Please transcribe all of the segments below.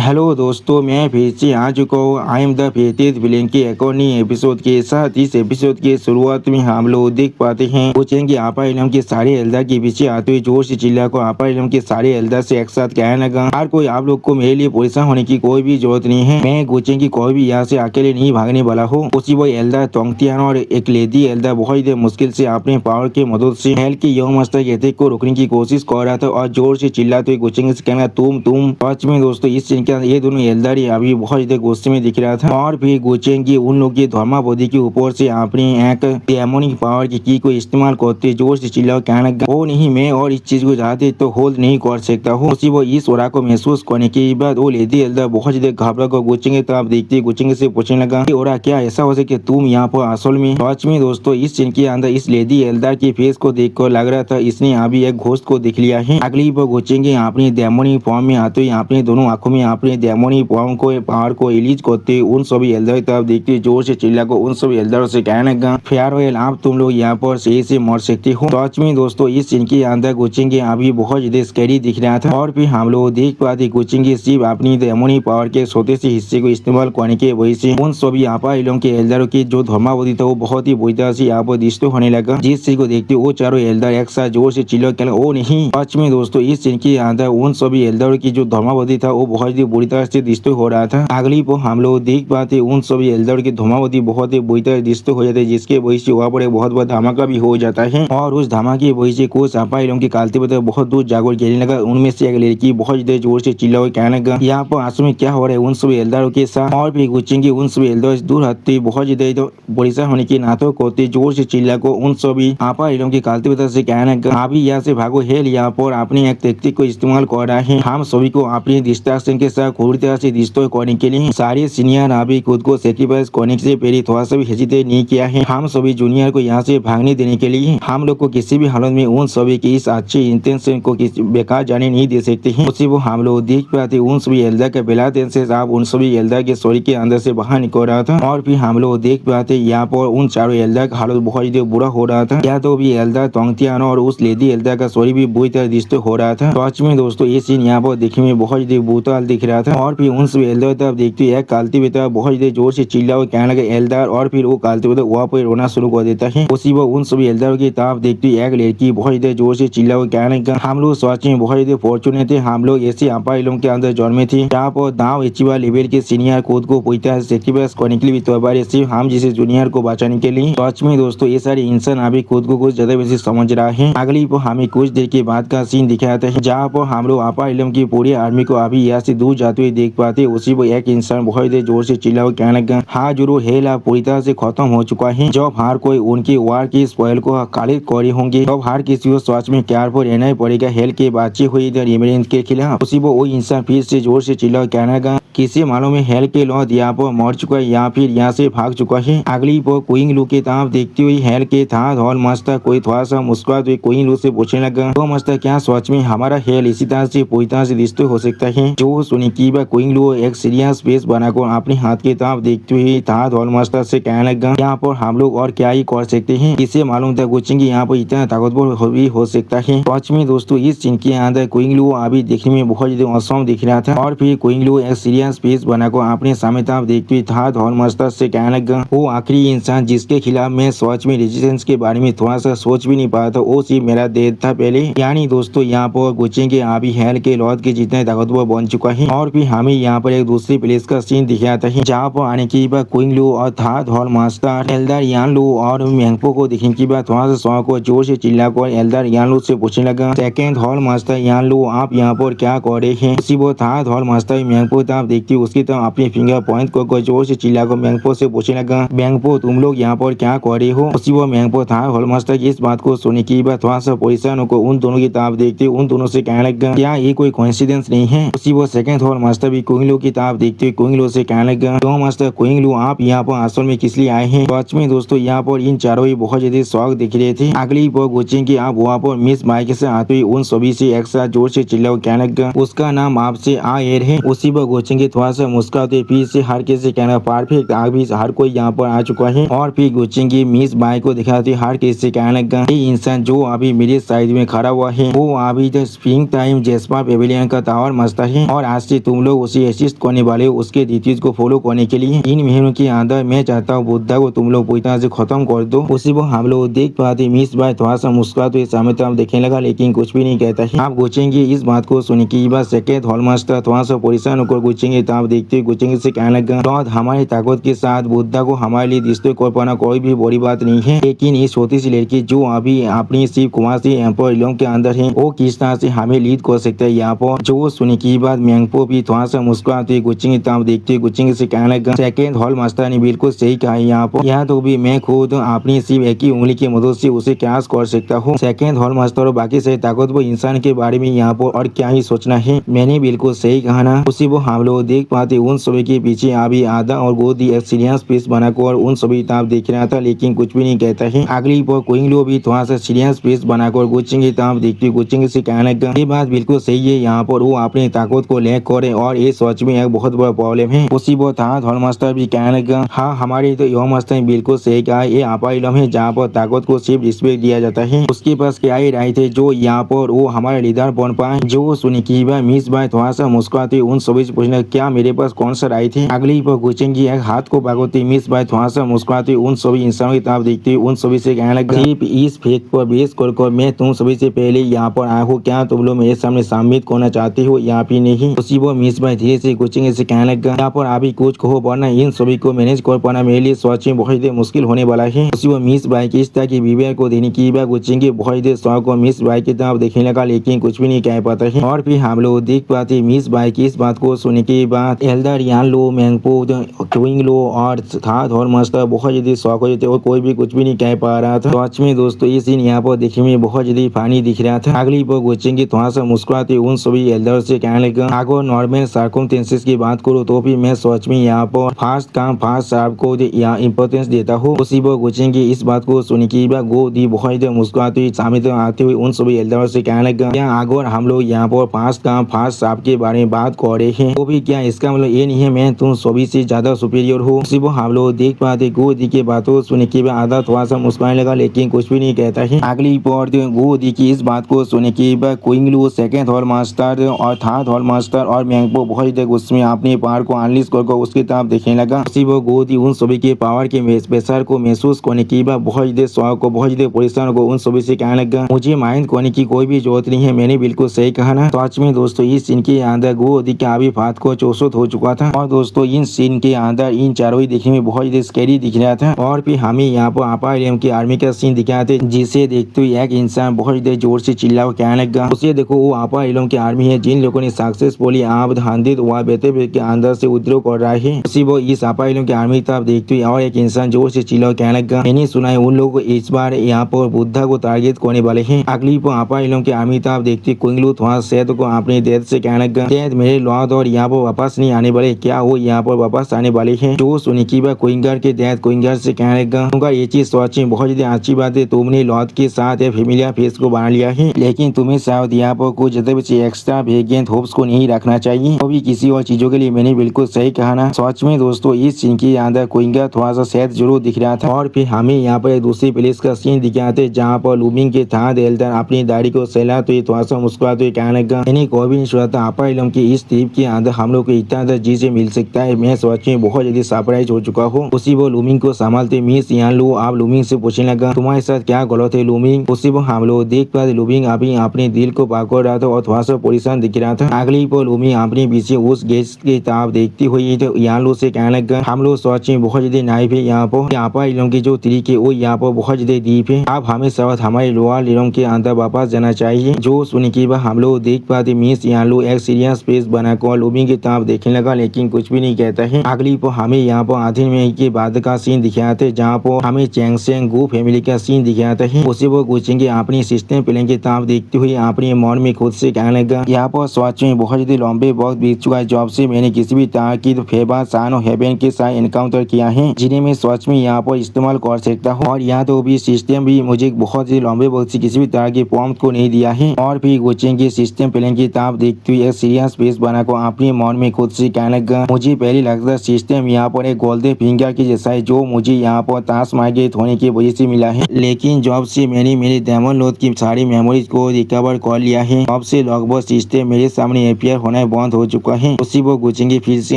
Hello दोस्तों, मैं फिर से आ चुका हूँ। आई एम द फेटेड विलेन के एक और नई एपिसोड के साथ। इस एपिसोड के शुरुआत में हम लोग देख पाते हैं कोचेन की आपा इलम के सारे एल्डर के पीछे आते हुए जोर से चिल्ला को आपा इलम के सारे एल्डर से एक साथ कहने लगा, हर कोई आप लोग को मेरे लिए परेशान होने की कोई भी जरूरत नहीं है। मैं कोचेन की कोई भी यहाँ से अकेले नहीं भागने वाला हूँ। उसी वो एल्डर तोंगतियान और एक लेडी एल्डर बहुत ही मुश्किल से अपने पावर की मदद से हेल के यौम मस्तक अटैक को रोकने की कोशिश कर रहा था और जोर से चिल्लाते हुए कोचेन से कहना तुम सच में दोस्तों इस सीन के ये दोनों एल्डर अभी बहुत ज्यादा गुस्से में दिख रहा था। और फिर गोचेन की उन लोग की धर्माबोधि के ऊपर से अपनी एक डेमोनिक पावर की को इस्तेमाल करते जोर से चिल्ला कहना वो नहीं, मैं और इस चीज को चाहते तो होल्ड नहीं कर सकता हूँ। उसी वो इस ओरा को महसूस करने के बाद वो लेडी एल्डर बहुत ज्यादा घबरा कर गोचेन की तरफ देखते गोचेन से पूछने लगा कि ओरा क्या ऐसा हो सके तुम यहाँ पर असल में। सच में दोस्तों इस सीन के अंदर इस लेडी एल्डर की फेस को देख कर लग रहा था इसने अभी एक घोस्ट को देख लिया है। अगली बार गोचेन अपनी डेमोनिक फॉर्म में आते हुए अपने दोनों आंखों में अपने डेमोनिक फॉर्म को पावर को रिलीज करते उन सभी एल्डर की तरफ देखते जोर से चिल्ला को उन सभी एल्डर से कहने लगा फेयरवेल, आप तुम लोग यहाँ पर सही से मर सकते हो। सच में दोस्तों इस सीन के अंदर गोचेन अभी बहुत ज्यादा स्कैरी दिख रहा था। और फिर हम लोग देख पाते गोचेन सिर्फ अपनी डेमोनिक पावर के छोटे से हिस्से को इस्तेमाल करने के वजह से उन सभी आपा इलों के एल्डर की जो धर्मावधि था वो बहुत ही बुरी तरह से यहाँ पर दिष्ट होने लगा। जिस चीज को देखते वो चारों एल्डर एक साथ जोर से चिल्ला कहना ओ नहीं। सच में दोस्तों इस सीन के अंदर उन सभी एल्डर की जो धर्मावधि था वो बहुत ही बुरी तरह से दिष्ट हो रहा था। अगली को हम लोग देख पाते उन सभी एल्डर की धर्मावधि बहुत ही बुरी तरह दिष्ट हो जाते जिसके वजह से वहाँ पर एक बहुत बड़ा धमाका भी हो जाता है। और उस धमाके की वजह से कुछ आपा इलों की कालते बता बहुत दूर जागोर खेलने लगा। उनमें से एक लड़की बहुत ज्यादा जोर से चिल्ला हुआ कहने लगा यहाँ पर आंसू में क्या हो रहा है उन सभी एल्डरों के साथ। और फिर गुचेंगे उन सभी एल्डर दूर हटते बहुत ज्यादा परेशान होने की नाटक करते जोर से चिल्ला को उन सभी आपा इलों की कालते बता से कहने लगा अभी यहाँ से भागो। हेल यहाँ पर अपनी एक टेक्निक को इस्तेमाल कर रहा है। हम सभी को अपनी डिस्ट्रैक्शन के साथ पूरी तरह से डिस्ट्रॉय करने के लिए सारे सीनियर अभी खुद को सेक्रीफाइस करने से पहले थोड़ा सा भी हेजिटेट नहीं किया है। हम सभी जूनियर को यहाँ से भागने देने के लिए हम लोग को किसी भी हालत में उन सभी की इस अच्छी इंटेंशन को बेकार जाने नहीं दे सकते हैं। उसी वो हम लोग देख पाते उन सभी एल्डर के बिला दिन से आप उन सभी एल्डर के सॉरी के अंदर से बाहर निकल रहा था। और फिर हम लोग देख पाते यहाँ पर उन चारों एल्डर का हालत बहुत ज्यादा बुरा हो रहा था। या तो भी एल्डर तोंगतियान और उस लेडी एल्डर का सॉरी भी बुरी तरह दिष्ट हो रहा था। सच में दोस्तों ये सीन यहाँ पर देखने में बहुत ज्यादा बुरा दिख रहा था। और फिर उन सभी एल्डर तरफ देखते एक कालती बेटा बहुत ज्यादा जोर से चिल्ला हुआ कहने लगा एल्डर। और फिर वो कालती बेटा वहाँ पर रोना शुरू कर देता है। उसी वो उन सभी एल्डर की तरफ देखती एक लड़की बहुत ज्यादा जोर से चिल्ला हुआ कहने लगा हम लोग सच में बहुत ज्यादा फॉर्चुनेट थे। हम लोग ऐसे आपा इलों के अंदर जन्मे थे जहाँ पर दाव एचिवा लेवल के सीनियर खुद को पूरी तरह से सेक्रीफाइस करने के लिए तैयार है हम जैसे जूनियर को बचाने के लिए। सच में दोस्तों ये सारे इंसान अभी खुद को कुछ ज्यादा वैसे समझ रहा है। अगली पर हमें कुछ देर के बाद का सीन दिखाया था जहाँ पर हम लोग आपा इलम की पूरी आर्मी को अभी यहाँ से दूर जाते हुए देख पाते। उसी वो एक इंसान बहुत देर जोर से चिल्ला हुआ कहने लगा हाँ जरूर हेल आप पूरी तरह से खत्म हो चुका है। जब हर कोई उनकी वार की स्पॉइल को खारिज करे होंगे तब हर किसी को सच में केयरफुल रहना ही पड़ेगा हेल के बातचीत हुई इमरजेंस के खिलाफ। उसी वो इंसान फिर से जोर से चिल्ला कहने लगा किसी मालूम है हेल के लॉ यहाँ पर मर चुका है या फिर यहाँ से भाग चुका है। अगली पर क्वीन लू की तरफ देखती हुई हेल के था हॉल मस्तर कोई थोड़ा सा मुस्कुराते हुए क्वीन लू से पूछने लगा तो मस्तर क्या सच में हमारा हेल इसी तरह से पूरी तरह से रिश्ते हो सकता है। जो सुनी की क्वीन लू एक सीरियस फेस बनाकर अपने हाथ की तरफ देखती हुई था हॉल मस्तर से कहने लगा यहाँ पर हम लोग और क्या ही कर सकते हैं। किसे मालूम था गुचेंगे यहाँ पर इतना ताकतवर भी हो सकता है। सच में दोस्तों इस सीन के अंदर क्वीन लू अभी देखने में बहुत ज्यादा असम दिख रहा था। और फिर क्वीन लू एक सीरियस फेस बनाकर अपने सामने तरफ देखती हुई था हॉल मस्तर से कहने लगा वो आखिरी इंसान जिसके खिलाफ मैं सच में रेजिस्टेंस के बारे में थोड़ा सा सोच भी नहीं पाया था वो सिर्फ मेरा देर था पहले। यानी दोस्तों यहाँ पर गुचेंगे अभी हेल के लॉर्ड के जितने ताकतवर बन चुका है। और फिर हमें यहाँ पर एक दूसरी प्लेस का सीन दिखाता है जहाँ पर आने की बाद क्वीन लू और थर्ड हॉल मास्टर एल्डर यान लू और मैंगपो को देखने की बाद थोड़ा सा सौ को जोर से चिल्लाकर एल्डर यान लू से पूछने लगा सेकेंड हॉल मास्टर यान लू आप यहाँ पर क्या कर रहे हैं। उसी वो थर्ड हॉल मास्टर मैंगपो तरफ देखती उसकी तरफ अपनी फिंगर पॉइंट को जोर से चिल्लाकर मैंगपो से पूछने लगा मैंगपो तुम लोग यहाँ पर क्या कर रहे हो। उसी वो मैंगपो थर्ड हॉल मास्टर की इस बात को सुनने की बाद थोड़ा सा परेशान होकर उन दोनों की तरफ देखते उन दोनों से कहने लगा क्या ये कोई कोइंसिडेंस नहीं है। उसी वो सेकंड हॉल मास्टर भी क्वीन लू की तरफ देखते हुए क्वीन लू से कहने लगा तो मास्टर क्वीन लू आप यहाँ पर असल में किस लिए आए हैं। सच में दोस्तों यहाँ पर इन चारों ही बहुत ज्यादा शौक दिख रहे थे। अगली पर गुचेंगे आप वहाँ पर मिस माइक से आते हुए उन सभी से एक साथ जोर से चिल्ला कहने लगा उसका नाम आपसे आयर है। उसी पर गुचेंगे थोड़ा सा मुस्कुराते फिर से हर किसी कहना परफेक्ट अभी हर कोई यहाँ पर आ चुका है। और फिर गुचेंगे मिस माइक को दिखाते हर किसी कहने लगा ये इंसान जो अभी मेरे साइड में खड़ा हुआ है वो अभी the spring time Jasper Pavilion का टावर मास्टर है और आज से कि तुम लोग उसे असिस्ट करने वाले हो उसके डिटेल्स को फॉलो करने के लिए। इन महीनों के अंदर मैं चाहता हूँ बुद्धा को तुम लोग पूरी तरह से खत्म कर दो। उसी वो हम लोग देख पाते मिस बाय थोड़ा सा मुस्कुराते सामने तरफ देखने लगा, लेकिन कुछ भी नहीं कहता है। आप गुचेंगे इस बात को सुन के बाद सेकेंड हॉलमास्टर थोड़ा सा परेशान होकर गुचेंगे तब देखते गुचेंगे से कहने लगा, लॉर्ड हमारी ताकत के साथ बुद्धा को हमारे लिए डिस्ट्रॉय कर पाना कोई भी बड़ी बात नहीं है, लेकिन ये छोटी सी लड़की जो अभी अपनी शिव कुमार से एम्पर इलोंग के अंदर है वो किस तरह से हमें लीड कर सकता है यहाँ पर। जो सुनने की बात मैंगपो भी थोड़ा सा मुस्कुराते गुचेंगे तब देखते गुचेंगे से कहने लगा, सेकेंड हॉल मास्टर ने बिल्कुल सही कहा है यहाँ पर। यहाँ तो भी मैं खुद अपनी सिर्फ एक ही उंगली की मदद से उसे क्रैश कर सकता हूँ। सेकेंड हॉल मास्टर और बाकी से ताकतवर इंसान के बारे में यहाँ पर और क्या ही सोचना है। मैंने बिल्कुल सही कहा ना। उसी वो हम लोग देख पाते उन सभी के पीछे अभी आधा और गोदी एक सीरियस पीस बनाकर उन सभी ताब देख रहा था, लेकिन कुछ भी नहीं कहता है। अगली पर कोइंगलो भी थोड़ा सा सीरियस पीस बनाकर गुचेंगे ताब देखते गुचेंगे से कहने लगा, ये बात बिल्कुल सही है, यहाँ पर वो अपनी ताकत को ले करे और ये सच में एक बहुत बड़ा प्रॉब्लम है। उसी वो था हॉल मास्टर भी कहने लगा, हाँ हमारे तो यह मास्टर बिल्कुल सही कहा, ये आपा इलम है जहाँ पर ताकत को सिर्फ रिस्पेक्ट दिया जाता है। उसके पास क्या ही राय थे जो यहाँ पर वो हमारे लीडर बन पाए। जो सुनी की बात मिस बाय थोड़ा सा मुस्कुराते उन सभी से पूछने क्या मेरे पास कौन सा राय थे। अगली पर गुचेंगी एक हाथ को भागोती मिस बाय थोड़ा सा मुस्कुराते उन सभी इंसानों की तरफ देखते उन सभी से कहने लगा, सिर्फ इस फेक पर बेस कर मैं तुम सभी से पहले यहाँ पर आया हूँ, क्या तुम लोग मेरे सामने साबित करना चाहते हो यहाँ पे नहीं। उसी वो मिस बाय धीरे से गुचेंगे से कहने लगा, यहाँ पर अभी कुछ कहो वरना इन सभी को मैनेज कर पाना मेरे लिए सच में बहुत ही मुश्किल होने वाला है। उसी वो मिस बाय की इस तरह की विवेक को देने की बात गुचेंगे बहुत ही शौक को मिस बाय की तरफ देखने लगा, लेकिन कुछ भी नहीं कह पाता है। और फिर हम लोग देख पाते मिस बाय की इस बात को सुनने के बाद एल्डर यान लो मैंगपो क्विंग लो और था और मास्टर बहुत जल्दी शौक हो जाते और कोई भी कुछ भी नहीं कह पा रहा था। सच में दोस्तों ये सीन यहाँ पर देखने में बहुत जल्दी फानी दिख रहा था। अगली पर गुचेंगे थोड़ा सा मुस्कुराते उन सभी एल्डर से कहने लगा, अगर नॉर्मल सर्कमस्टेंसेस की बात करो तो भी मैं सच में यहाँ पर फास्ट काम फास्ट साहब को यहाँ इम्पोर्टेंस देता हूँ। उसी पर गुचेंगे इस बात को सुन के गो दी बहुत मुस्कुराते हुए सामने तो आते हुए उन सभी एल्डर से कहने लगा, क्या अगर हम लोग यहाँ पर फास्ट काम फास्ट साहब के बारे में बात कर रहे हैं तो भी क्या इसका मतलब ये नहीं है मैं तुम सभी से ज्यादा सुपीरियर हूँ। उसी पर हम लोग देख पाते गो दी की बातों सुनने के बाद आधा थोड़ा सा मुस्कुराने लगा, लेकिन कुछ भी नहीं कहता है। अगली पर गो दी की इस बात को सुनने के बाद क्विंगलू सेकेंड हॉल मास्टर और थर्ड हॉल मास्टर और मैंगपो बहुत उसमें अपने पावर को अनलिस्ट कर उसकी तरफ देखने लगा। उसी वो गो दी उन सभी के पावर के प्रेशर को महसूस करने के बाद बहुत शौक को बहुत परेशान को उन सभी से कहने लगा, मुझे माइंड करने की कोई भी जरूरत नहीं है, मैंने बिल्कुल सही कहा ना। सच में दोस्तों इस सीन के अंदर गो दी का अभी फात को 64 हो चुका था और दोस्तों इन सीन के अंदर इन चारों ही देखने में बहुत स्कैरी दिख रहा था। और फिर हमें यहाँ पर आपा इलम की आर्मी का सीन दिखाया था जिसे देखते हुए एक इंसान बहुत जोर से चिल्ला कहने लगा, उसे देखो वो आपा इलम की आर्मी है जिन लोगों ने सक्सेसफुली आबद हांदित व बेते के अंदर से उद्योग कर रहा है। उसी वो इस आपा इलम की आर्मी तरफ देखते हुए और एक इंसान जोर से चिल्ला कहने लगा, मैंने सुना है उन लोग इस बार यहाँ पर बुद्धा को टारगेट करने वाले हैं। अगली पर आपा इलम की आर्मी तरफ देखते क्विंगलू थोड़ा सैद को अपने डेथ से कहने लगा, सैद मेरे लॉर्ड और यहाँ पर वापस नहीं आने वाले, क्या वो यहाँ पर वापस आने वाले हैं। जो सुनी की बात क्विंगर के डेथ क्विंगर से कहने लगा, ये चीज सच में बहुत अच्छी बात है, तुमने लॉर्ड के साथ फेमिलियर फेस को बना लिया है, लेकिन तुम्हें शायद यहाँ पर कुछ एक्स्ट्रा वेगेंट होप्स को नहीं रखना चाहिए, वो भी किसी और चीजों के लिए। मैंने बिल्कुल सही कहा ना। सच में दोस्तों इस सीन के अंदर क्विंगर थोड़ा सा सैद जरूर दिख रहा था। और फिर हमें यहाँ पर दूसरी प्लेस का सीन दिखाते जहाँ पर लूमिंग के थर्ड एल्डर अपनी दाढ़ी को सहला तो ये थोड़ा सा मुस्कुराते हुए कहने लगा, मैंने कोई भी नहीं सुना था आपा इलम की इस ट्रिप के अंदर हम लोग को इतना अंदर जी से मिल सकता है, मैं सच में बहुत जल्दी सरप्राइज हो चुका हूँ। उसी वो लूमिंग को संभालते मिस यहाँ लो आप लूमिंग से पूछने लगा, तुम्हारे साथ क्या गलत है लूमिंग। उसी वो हम लोग देख पाते लूमिंग अभी अपने दिल को पकड़ रहा था और थोड़ा सा परेशान दिख रहा था। अगली पर लूमिंग अपने पीछे उस गेस्ट की तरफ देखती हुई तो यहाँ लो से कहने लगा, हम लोग सच में बहुत जल्दी नाइफ है यहाँ पर आपा इलम की जो तरीके वो यहाँ पर बहुत जल्दी दीप है, आप हमें साथ हमारे लोअर इलम के अंदर वापस जाना चाहिए। जो सुनी की बात हम लोग देख पाते मिस यहाँ लो एक सीरियस फेस बनाकर लूमिंग की तरफ देखने लगा, लेकिन कुछ भी नहीं कहता है। अगली पर हमें यहाँ पर आधे में के बाद का सीन दिखाया था जहाँ पर हमें चैंगसेंग गो फैमिली का सीन दिखाया था। उसे वो गुचेंगे अपनी सिस्टम प्लान की तरफ देखते हुए अपने मन में खुद से कहने लगा, यहाँ पर सच में बहुत जल्दी लंबे वक्त बीत चुका है जब से मैंने किसी भी तरह की फेवर सान और हेवन के साथ एनकाउंटर किया है जिन्हें मैं सच में यहाँ पर इस्तेमाल कर सकता हूँ, और यहाँ तो भी सिस्टम भी मुझे बहुत ही लंबे वक्त से किसी भी तरह की प्रॉम्प्ट को नहीं दिया है। और फिर गुचेंगे सिस्टम प्लान की तरफ देखते हुए सीरियस फेस बनाकर अपने मन में खुद से कहने लगा, मुझे पहले लगता सिस्टम यहाँ पर एक गोल्डन फिंगर के जैसा है जो मुझे यहाँ पर ताश मार्गेट होने की वजह से मिला है, लेकिन जब से मैंने मेरे डेमन लोड की सारी मेमोरीज को रिकवर कर लिया है तब से लगभग सिस्टम मेरे सामने अपियर होना कहना बंद हो चुका है। उसी वो गुचेंगे फिर से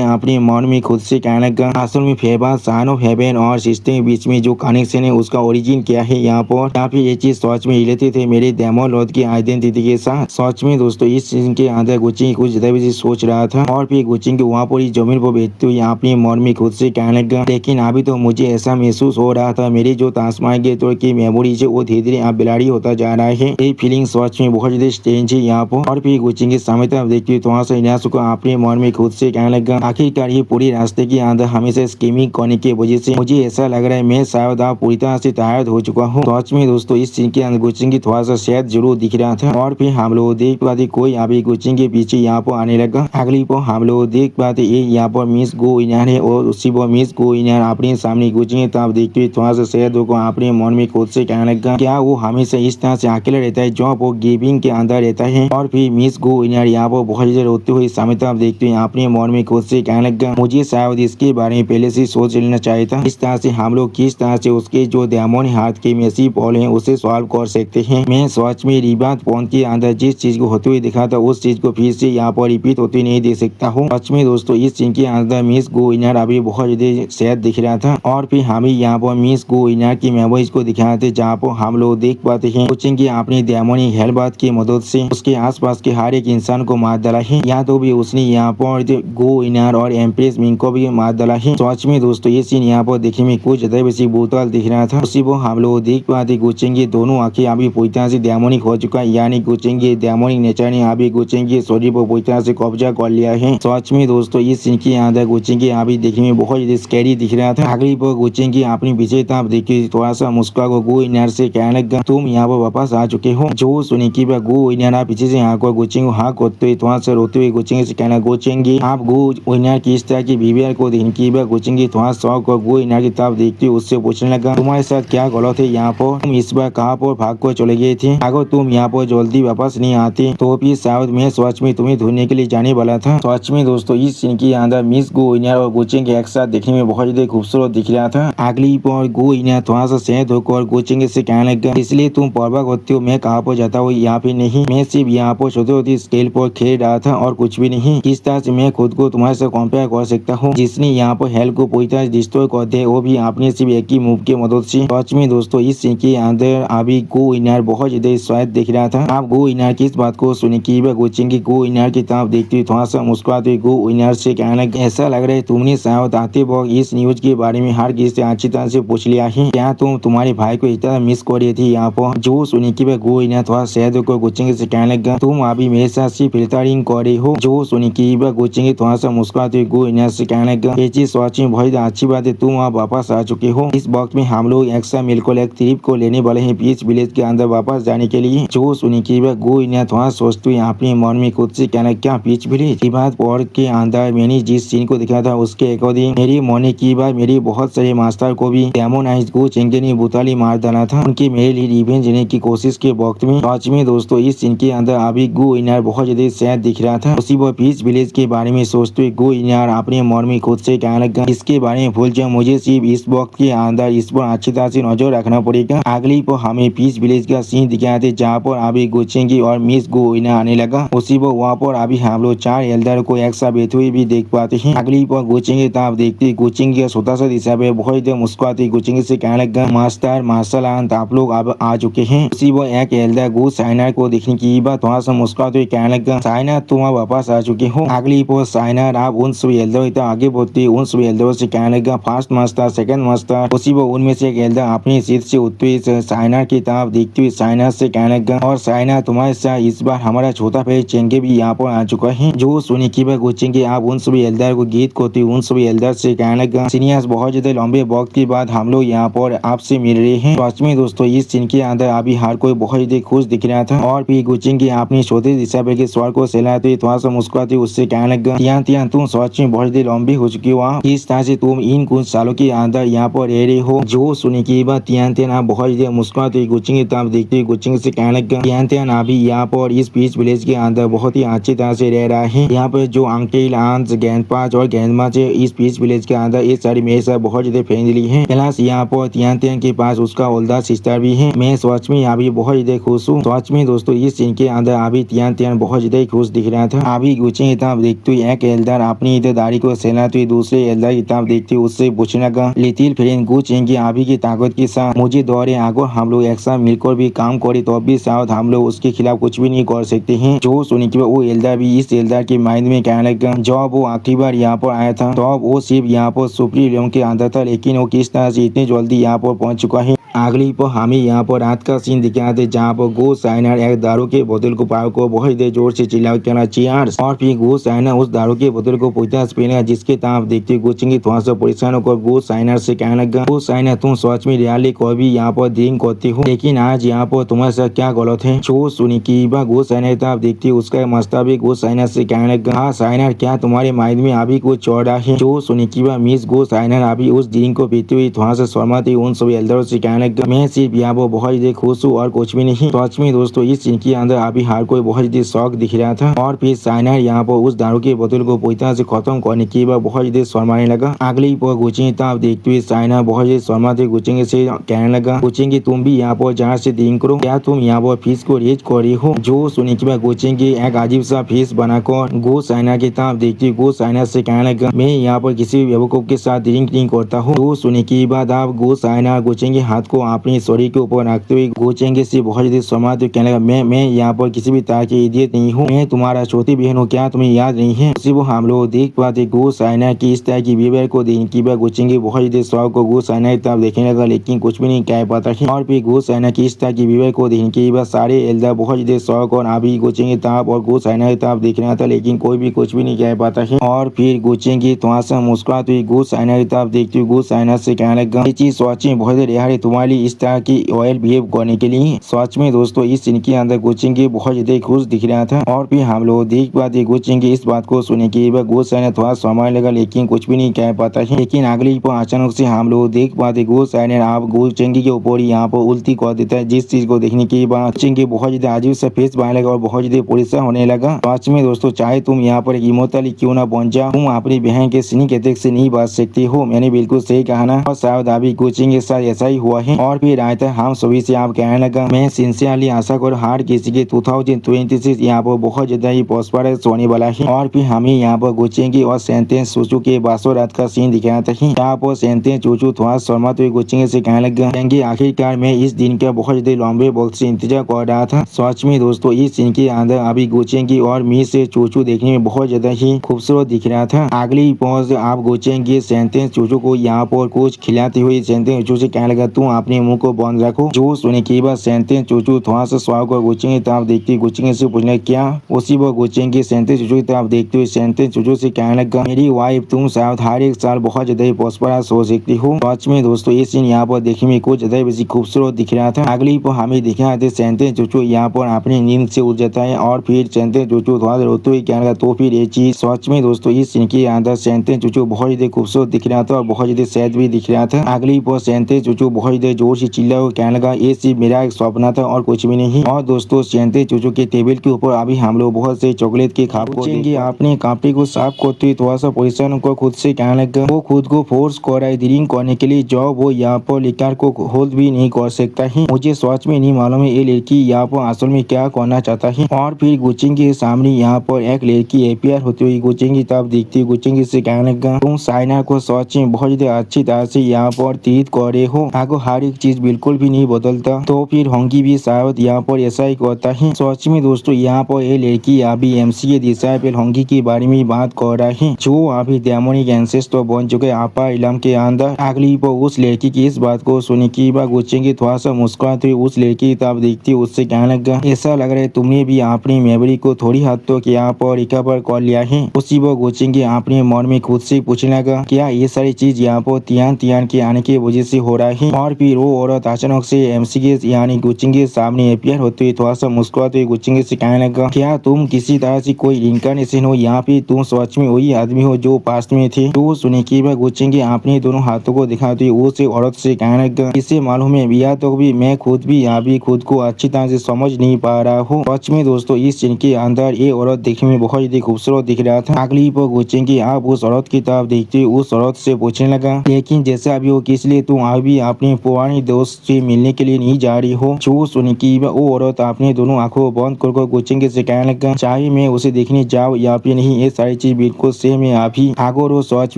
अपने मन में खुद से कहने लगा असल में फेबा सन ऑफ हेवन और सिस्टम के बीच में जो कनेक्शन है उसका ओरिजिन क्या है। यहाँ पर ये चीज सच में रिलेटेड थे मेरे डेमोलॉर्ड की आइडेंटिटी के साथ। सच में दोस्तों इस सीन के अंदर गुचेंगे कुछ ज्यादा भी सोच रहा था और फिर गुचेंगे वहाँ पर जमीन पर बैठते हुए अपने मन में खुद से कहने लगा लेकिन अभी तो मुझे ऐसा महसूस हो रहा था मेरी जो तासमा गेटोर की मेमोरी है वो धीरे धीरे अब बिलाड़ी होता जा रहा है। ये फीलिंग सच में बहुत ज्यादा स्ट्रेंज है यहाँ पर। और फिर गुचेंगे समय तक देखते हुए थोड़ा सा इनास को अपने मन में खुद से कहने लगा आखिरकार ये पूरी रास्ते के अंदर हमेशा स्कीमिंग करने की वजह से मुझे ऐसा लग रहा है मैं शायद आप पूरी तरह से टायर्ड हो चुका हूँ। सच में दोस्तों इस सीन के अंदर गुचेंगे थोड़ा सा शायद जरूर दिख रहा था। और फिर हम लोग देख पाते कोई अभी गुचेंगे पीछे यहाँ पर आने लगा। अगली पर हम लोग देख पाते ये यहाँ पर मिस गो इनार है और उसी पर मिस गो इनार अपने सामने गुचेंगे तब देखते हुए थोड़ा सा शायद को अपने मन में खुद से कहने लगा क्या वो हमेशा इस तरह से अकेला रहता है जो वो गेमिंग के अंदर रहता है। और फिर मिस गो इनार यहाँ पर बहुत ज्यादा रोते हुए समय तक देखते हुए अपने मन में खुद से कहने लगा मुझे शायद इसके बारे में पहले से सोच लेना चाहिए था। इस तरह से हम लोग किस तरह से उसके जो डेमन हाथ के मैसिव पॉल है उसे सॉल्व कर सकते हैं। मैं सच में रिबात पॉन के अंदर जिस चीज को होते हुए दिखा था उस चीज को फिर से यहाँ पर रिपीट होते नहीं देख सकता हूँ। सच में दोस्तों इस सीन के अंदर मिस गो इनार अभी बहुत ज्यादा सैड दिख रहा था। और फिर हमें यहाँ पर मिस गो इनार की मेमोरीज को दिखाते जहाँ पर हम लोग देख पाते हैं कोचिंग अपनी डेमोनी हेलबात की मदद से उसके आसपास के हर एक इंसान को मार डाला है। यहाँ तो भी उसने यहाँ पर गो इनार और एम्प्रेस मिंग को भी मार डाला है। सच में दोस्तों ये सीन यहाँ पर देखने में कुछ ज्यादा बेसी बोतल दिख रहा था। उसी को हम लोग देख पाते गुचेंगे दोनों आंखें अभी पूरी तरह से डेमोनिक हो चुका है यानी गुचेंगे डेमोनिक नेचर ने अभी गुचेंगे शरीर पर पूरी तरह से कब्जा कर लिया है। सच में दोस्तों इस सीन के अंदर गुचेंगे अभी देखने में बहुत ज्यादा स्कैरी दिख रहा था। अगली पर गुचेंगे अपनी पीछे तरफ देखिए थोड़ा सा मुस्का को गो इनार से कहने लगा तुम यहाँ पर वापस आ चुके हो। जो सुनी की गो इनार पीछे से यहाँ को गुचेंगे हाँ करते हुए थोड़ा सा रोते हुए गुचेंगे से कहना गुचेंगे आप गो इनार की इस तरह की बिहेवियर को देखने की गुचेंगे थोड़ा शौक और गो इनार की तरफ देखते हुए उससे पूछने लगा तुम्हारे साथ क्या गलत है यहाँ पर तुम इस बार कहाँ पर भाग कर चले गए थे। अगर तुम यहाँ पर जल्दी वापस नहीं आते तो भी शायद मैं सच में तुम्हें ढूंढने के लिए जाने वाला था। सच में दोस्तों इस सीन के अंदर मिस गो इनार और गुचेंगे एक साथ देखने में बहुत ज्यादा खूबसूरत दिख रहा था। अगली पर गो इनार थोड़ा सा सहद होकर गुचेंगे से कहने लगा इसलिए तुम परवाह करते हो मैं कहाँ पर जाता हूँ यहाँ पे नहीं मैं सिर्फ यहाँ पर छोटी छोटी स्केल पर खेल रहा था और कुछ भी नहीं। किस तरह से मैं खुद को तुम्हारे साथ कंपेयर कर सकता हूँ जिसने यहाँ पर हेल्थ को पूरी तरह डिस्ट्रॉय कर दे वो भी आपने सिर्फ एक ही मूव के मदद से। सच में दोस्तों इस सीन के अंदर अभी गो इनार बहुत ज्यादा स्वाद दिख रहा था। आप गो इनार की इस बात को सुने की गुचेंगे गो इनार की तरफ देखते हुए थोड़ा सा मुस्कुराते गो इनार से कहना ऐसा लग रहा है तुमने शायद आते वक्त इस न्यूज के बारे में हर किसी से अच्छी तरह से पूछ लिया है। क्या तुम तुम्हारे भाई को इतना मिस कर रही थी यहाँ पर। जो सुने की गो इनार थोड़ा शायद को गुचेंगे से कहने लगा तुम अभी मेरे साथ सिर्फ फिल्टरिंग कर रही हो। जो सुने की गुचेंगे थोड़ा सा मुस्कुराते गो इनार से कहने लगा ये चीज सच में बहुत अच्छी बात है तुम आप वापस आ चुके हो। इस वक्त में हम लोग एक साथ मिलकर एक ट्रिप को लेने वाले हैं पीच विलेज के अंदर वापस जाने के लिए। जो सुनी की गो इनार थोड़ा सोचते हुए अपने मन में खुद से कहना क्या पीच विलेज की बात पढ़ के अंदर मैंने जिस सीन को देखा था उसके अकॉर्डिंग मेरी मन की बात मेरी बहुत सारे मास्टर को भी डेमोनाइज गुचेंगे ने बुताली मार डाला था उनके मेरे लिए रिवेंज लेने की कोशिश के वक्त में। सच में दोस्तों इस सीन के अंदर अभी गो इनार बहुत ज्यादा सैड दिख रहा था। उसी वो पीच विलेज के बारे में सोचते हुए गो इनार अपने मन में खुद से कहने लगा इसके बारे में भूल जाओ मुझे सिर्फ इस वक्त के अंदर इस पर अच्छी तरह से नजर रखना पड़ेगा। अगली पर हमें पीच विलेज का सीन दिखाते जहाँ पर अभी गुचेंगे और मिस गो इनार आने लगा। उसी पर वहाँ पर अभी हम लोग 4 एल्डर को एक साथ बैठे हुए भी देख पाते हैं। अगली पर गुचेंगे तब देखते गुचेंगे छोटा सा दिशा पे बहुत मुस्कुराते गुचेंगे से कहने लगा मास्टर मार्शल आर्ट आप लोग अब आ चुके हैं। उसी वो एक एल्डर गो साइनर को देखने की बात थोड़ा सा मुस्कुराते हुए कहने लगा साइनर तुम वापस आ चुके हो। अगली पर साइनर आप उन सभी एल्डर आगे बढ़ते उन सभी एल्डर से कहने लगा फर्स्ट मास्टर सेकंड मास्टर। उसी वो उनमें से एक एल्डर अपनी सीट से उठते हुए साइनर की तरफ देखते हुए साइनर से कहने लगा और साइनर तुम्हारे साथ इस बार हमारा छोटा भाई चेंगे भी यहाँ पर आ चुका है। जो सुनी की गुचेंगे आप उन सभी एल्डर को गीत करते उन सभी एल्डर से कहने लगा सीनियर्स बहुत ज्यादा लंबे वक्त के बाद हम लोग यहाँ पर आपसे मिल रहे हैं। सच में दोस्तों इस सीन के अंदर अभी हर कोई बहुत ज्यादा खुश दिख रहा था। और फिर गुचेंगे अपनी छोटे दिशा पे के स्वर को सहलाते थोड़ा सा मुस्कुराते उससे कहने लगा तियान तुम सच में बहुत ज्यादा लंबी हो चुकी हो। किस तरह से तुम इन कुछ सालों के अंदर यहाँ पर रह रहे हो। जो सुनी की बात तियान आप बहुत ज्यादा मुस्कुराते गुचेंगे तब देखते गुचेंगे से कहने लगा तियान अभी यहाँ पर इस पीच विलेज के अंदर बहुत ही अच्छी तरह से रह रहा है। यहाँ पर जो अंकल आंट गेंदबाज और गेंदबाज है इस पीच विलेज के अंदर ये सारी मेरे साथ बहुत ज्यादा फ्रेंडली है। प्लस यहाँ पर तियान के पास उसका ओल्डर सिस्टर भी है। मैं सच में अभी बहुत ज्यादा खुश हूँ। सच में दोस्तों इस सीन के अंदर अभी तियान बहुत ज्यादा खुश दिख रहा था। अभी गुचिंग तब देखते हुए एक एल्डर अपनी दाढ़ी को सहलाते हुए दूसरे एल्डर की तरफ देखते हुए उससे पूछने लगा, लिटिल फ्रेंड गुचिंग की अभी की ताकत के साथ मुझे दौरे अगर हम लोग एक साथ मिलकर भी काम करे तो भी शायद हम लोग उसके खिलाफ कुछ भी नहीं कर सकते हैं। जो सुनने के बाद वो एल्डर भी इस एल्डर के माइंड में कहने लगा, जब वो आखिरी बार यहाँ पर आया था तो वो सिर्फ यहाँ पर सुप्रीम के अंदर था, लेकिन वो किस तरह से इतनी जल्दी यहाँ पर पहुंच चुका है। अगली पर हमें यहाँ पर रात का सीन दिखाते थे जहाँ पर गो साइनर एक दारू के बोतल को पार को बहुत देर जोर से चिल्ला कहना चीयर्स, और फिर गो साइनर उस दारू के बोतल को पूछता पीने जिसके तरफ देखते गुचिंग थोड़ा सा परेशान होकर गो साइनर से कहने लगा, गो साइनर तुम सच में रियली कोई भी यहाँ पर ड्रिंक करते हो, लेकिन आज यहाँ पर तुम्हारे साथ क्या गलत है। जो सुनी की गो साइनर तरफ देखते उसका मस्ता भी गो साइनर से कहने लगा, हाँ साइनर क्या तुम्हारे माइंड में अभी कुछ चढ़ रहा है। जो सुनी की मिस गो साइनर अभी उस ड्रिंक को पीते हुए थोड़ा सा शर्माती उन सभी एल्डरों से कहने लगा, मैं सिर्फ यहाँ पर बहुत ज्यादा खुश हूँ और कुछ भी नहीं। सच में दोस्तों इस सीन के अंदर अभी हर कोई बहुत ज्यादा शौक दिख रहा था, और फिर साइनर यहाँ पर उस दारू के बोतल को पूरी तरह से खत्म करने के बाद बहुत ज्यादा शर्माने लगा। अगली पर गुचिंग तब देखते हुए साइनर बहुत ज्यादा शर्माते गुचिंग से कहने लगा, गुचिंग तुम भी यहाँ पर जहाँ से ड्रिंक करो, क्या तुम यहाँ पर फिश को रेज कर रही हो। जो सुनने के बाद गुचिंग एक अजीब सा फिश बनाकर गो साइनर की तरफ देखते हुए गो साइनर से कहने लगा, मैं यहाँ पर किसी बेवकूफ के साथ ड्रिंक नहीं करता हूँ। जो सुनने के बाद आप गो साइनर गुचिंग हाथ को अपनी शरीर के ऊपर रखते हुए गुचिंग से बहुत ज्यादा शर्माते कहने लगा, मैं यहाँ पर किसी भी तरह की इडियट नहीं हूँ, मैं तुम्हारा छोटी बहन हूँ, क्या तुम्हें याद नहीं है। उसी वो हम लोग देख पाते गो साइनर की इस तरह की बिहेवियर को देखने के बाद गुचिंग बहुत ज्यादा शौक को गो साइनर की तरफ देखने लगा, लेकिन कुछ भी नहीं कह पाता है। और फिर गो साइनर की इस तरह की बिहेवियर को देखने के बाद सारे एल्डर बहुत ज्यादा शौक और अभी गुचिंग की तरफ और गो साइनर की तरफ देख रहा था, लेकिन कोई भी कुछ भी नहीं कह पाता है। और फिर गुचिंग की थोड़ा सा मुस्कुराते हुए गो साइनर की तरफ देखते हुए गो साइनर से कहने लगा, ये चीज सच में बहुत रेयर है तुम्हारी इस तरह की ऑयल बिहेव करने के लिए। सच में दोस्तों इस सीन के अंदर गुचिंग बहुत ज्यादा खुश दिख रहा था, और फिर हम लोग देख पाते गुचिंग इस बात को सुनने के बाद गो साइनर थोड़ा समय लगा, लेकिन कुछ भी नहीं कह पाता है। लेकिन अगली पर अचानक से हम लोग देख पाते गो साइनर आप गुचिंग के ऊपर यहाँ पर उल्टी कर देता है, जिस चीज को देखने के बाद गुचिंग बहुत ज्यादा अजीब सा फेस बनाने लगा और बहुत ज्यादा परेशान होने लगा। सच में दोस्तों चाहे तुम यहाँ पर इमोशनली क्यों ना बन जाओ, तुम अपनी बहन के स्नीक अटैक से नहीं बच सकती हो। मैंने बिल्कुल सही कहा ना, और शायद अभी गुचिंग के साथ ऐसा ही हुआ है। और फिर आए थे हम सभी से आप कहने लगा, मैं सिंसियरली आशा कर हर किसी के 2026 यहाँ पर बहुत ज्यादा ही प्रॉस्परस होने वाला है। और फिर हमें यहाँ पर गुचिंग और सेंटेंस चूचू के बासो रात का सीन दिखाया था। यहाँ पर सेंटेंस चूचू थोड़ा शर्मा तो गुचिंग से कहने लगा, आखिरकार मैं इस दिन का बहुत ज्यादा लंबे वक्त से इंतजार कर रहा था। सच में दोस्तों इस सीन के अंदर अभी गुचिंग और मी से चूचू देखने में बहुत ज्यादा ही खूबसूरत दिख रहा था। अगली पॉज आप गुचिंग सेंटेंस चूचू को यहाँ पर कुछ खिलाते हुए सेंटेंस चूचू से कहने लगा, तुम अपने मुंह को बंद रखो। जो सुनने के बाद सेंटेंस चूचू थोड़ा सा स्वाग कर गुचिंग की तरफ देखते गुचिंग से पूछने क्या। उसी वो गुचिंग के सेंटेंस चूचू की तरफ देखते हुए सेंटेंस चूचू से कहने लगा, मेरी वाइफ तुम शायद हर एक साल बहुत ज्यादा ही प्रॉस्परस हो सकती हो। सच में दोस्तों ये सीन यहाँ पर देखने में कुछ ज्यादा बेसी खूबसूरत दिख रहा था। अगली पर हमें दिखा थे सेंटेंस चूचू यहाँ पर अपनी नींद से उठ जाता है, और फिर सेंटेंस चूचू थोड़ा रोते हुए कहने लगा, तो फिर ये चीज। सच में दोस्तों इस सीन के अंदर सेंटेंस चूचू बहुत ज्यादा खूबसूरत दिख रहा था और बहुत ज्यादा सैड भी दिख रहा था। अगली पर सेंटेंस चूचू बहुत ज्यादा जोर से चिल्ला हुआ कहने लगा, ये सिर्फ मेरा एक सपना था और कुछ भी नहीं। और दोस्तों सेंटेंस चूचू के टेबल के ऊपर अभी हम लोग बहुत से चॉकलेट के खाप कोचेंगे अपने कपड़े को साफ करते हुए थोड़ा सा परेशान को खुद से कहने लगा, वो खुद को फोर्स कर रहा है ड्रिंक करने के लिए, जो वो यहाँ पर लिकर को होल्ड भी नहीं कर सकता है। मुझे सच में नहीं मालूम है ये लड़की यहाँ पर असल में क्या करना चाहता है। और फिर गुचिंग के सामने यहाँ पर एक लड़की अपियर होती हुई गुचिंग की तरफ देखती हुई गुचिंग से कहने लगा, तुम साइना को सच में बहुत ज्यादा अच्छी तरह से यहाँ पर तीत कर रहे हो, आगे हर एक चीज बिल्कुल भी नहीं बदलता, तो फिर होंगी भी शायद यहाँ पर ऐसा ही करता है। सच में दोस्तों यहाँ पर ये लड़की अभी एमसी के डिसाइपल होंगी के बारे में बात कर रहा है, जो अभी डेमोनिक एंसेस्टर बन चुके अपर इलम के अंदर। अगली पर उस लड़की की इस बात को सुनी की गुचिंग थोड़ा सा मुस्कुराते हुए उस लड़की की तरफ देखती उससे कहने लगा, ऐसा लग रहा है तुमने भी अपनी मेमोरी को थोड़ी हद तक यहाँ पर रिकवर कर लिया है। उसी वो गुचिंग अपने मन में खुद से पूछने लगा, क्या ये सारी चीज यहाँ पर तियान के आने की वजह से हो रहा है। और फिर वो औरत अचानक से एमसी के यानी गुचिंग के सामने अपियर होते हुए थोड़ा सा मुस्कुराते हुए गुचिंग से कहने लगा, क्या तुम किसी तरह से कोई रिंकार्नेशन हो, यहाँ पे तुम सच में वही आदमी हो जो पास्ट में थे। तो सुने की गुचिंग अपने दोनों हाथों को दिखाते हुए उस औरत से कहने लगा, इसे मालूम है या तो भी मैं खुद भी अभी खुद को अच्छी तरह से समझ नहीं पा रहा हूँ। सच में दोस्तों इस सीन के अंदर ये औरत देखने में बहुत ही खूबसूरत दिख रहा था। अगली पर गुचिंग आप उस औरत की तरफ देखते हुए उस औरत से पूछने लगा, लेकिन जैसा अभी हो किस लिए तुम अभी अपने पुरानी दोस्त से मिलने के लिए नहीं जा रही हो। जो सुनी की वो औरत अपने दोनों आंखों बंद कर गुचिंग से कहने लगा, चाहे चाहे मैं उसे देखने जाऊँ या फिर नहीं, ये सारी चीज बिल्कुल सेम है अभी। अगर वो सच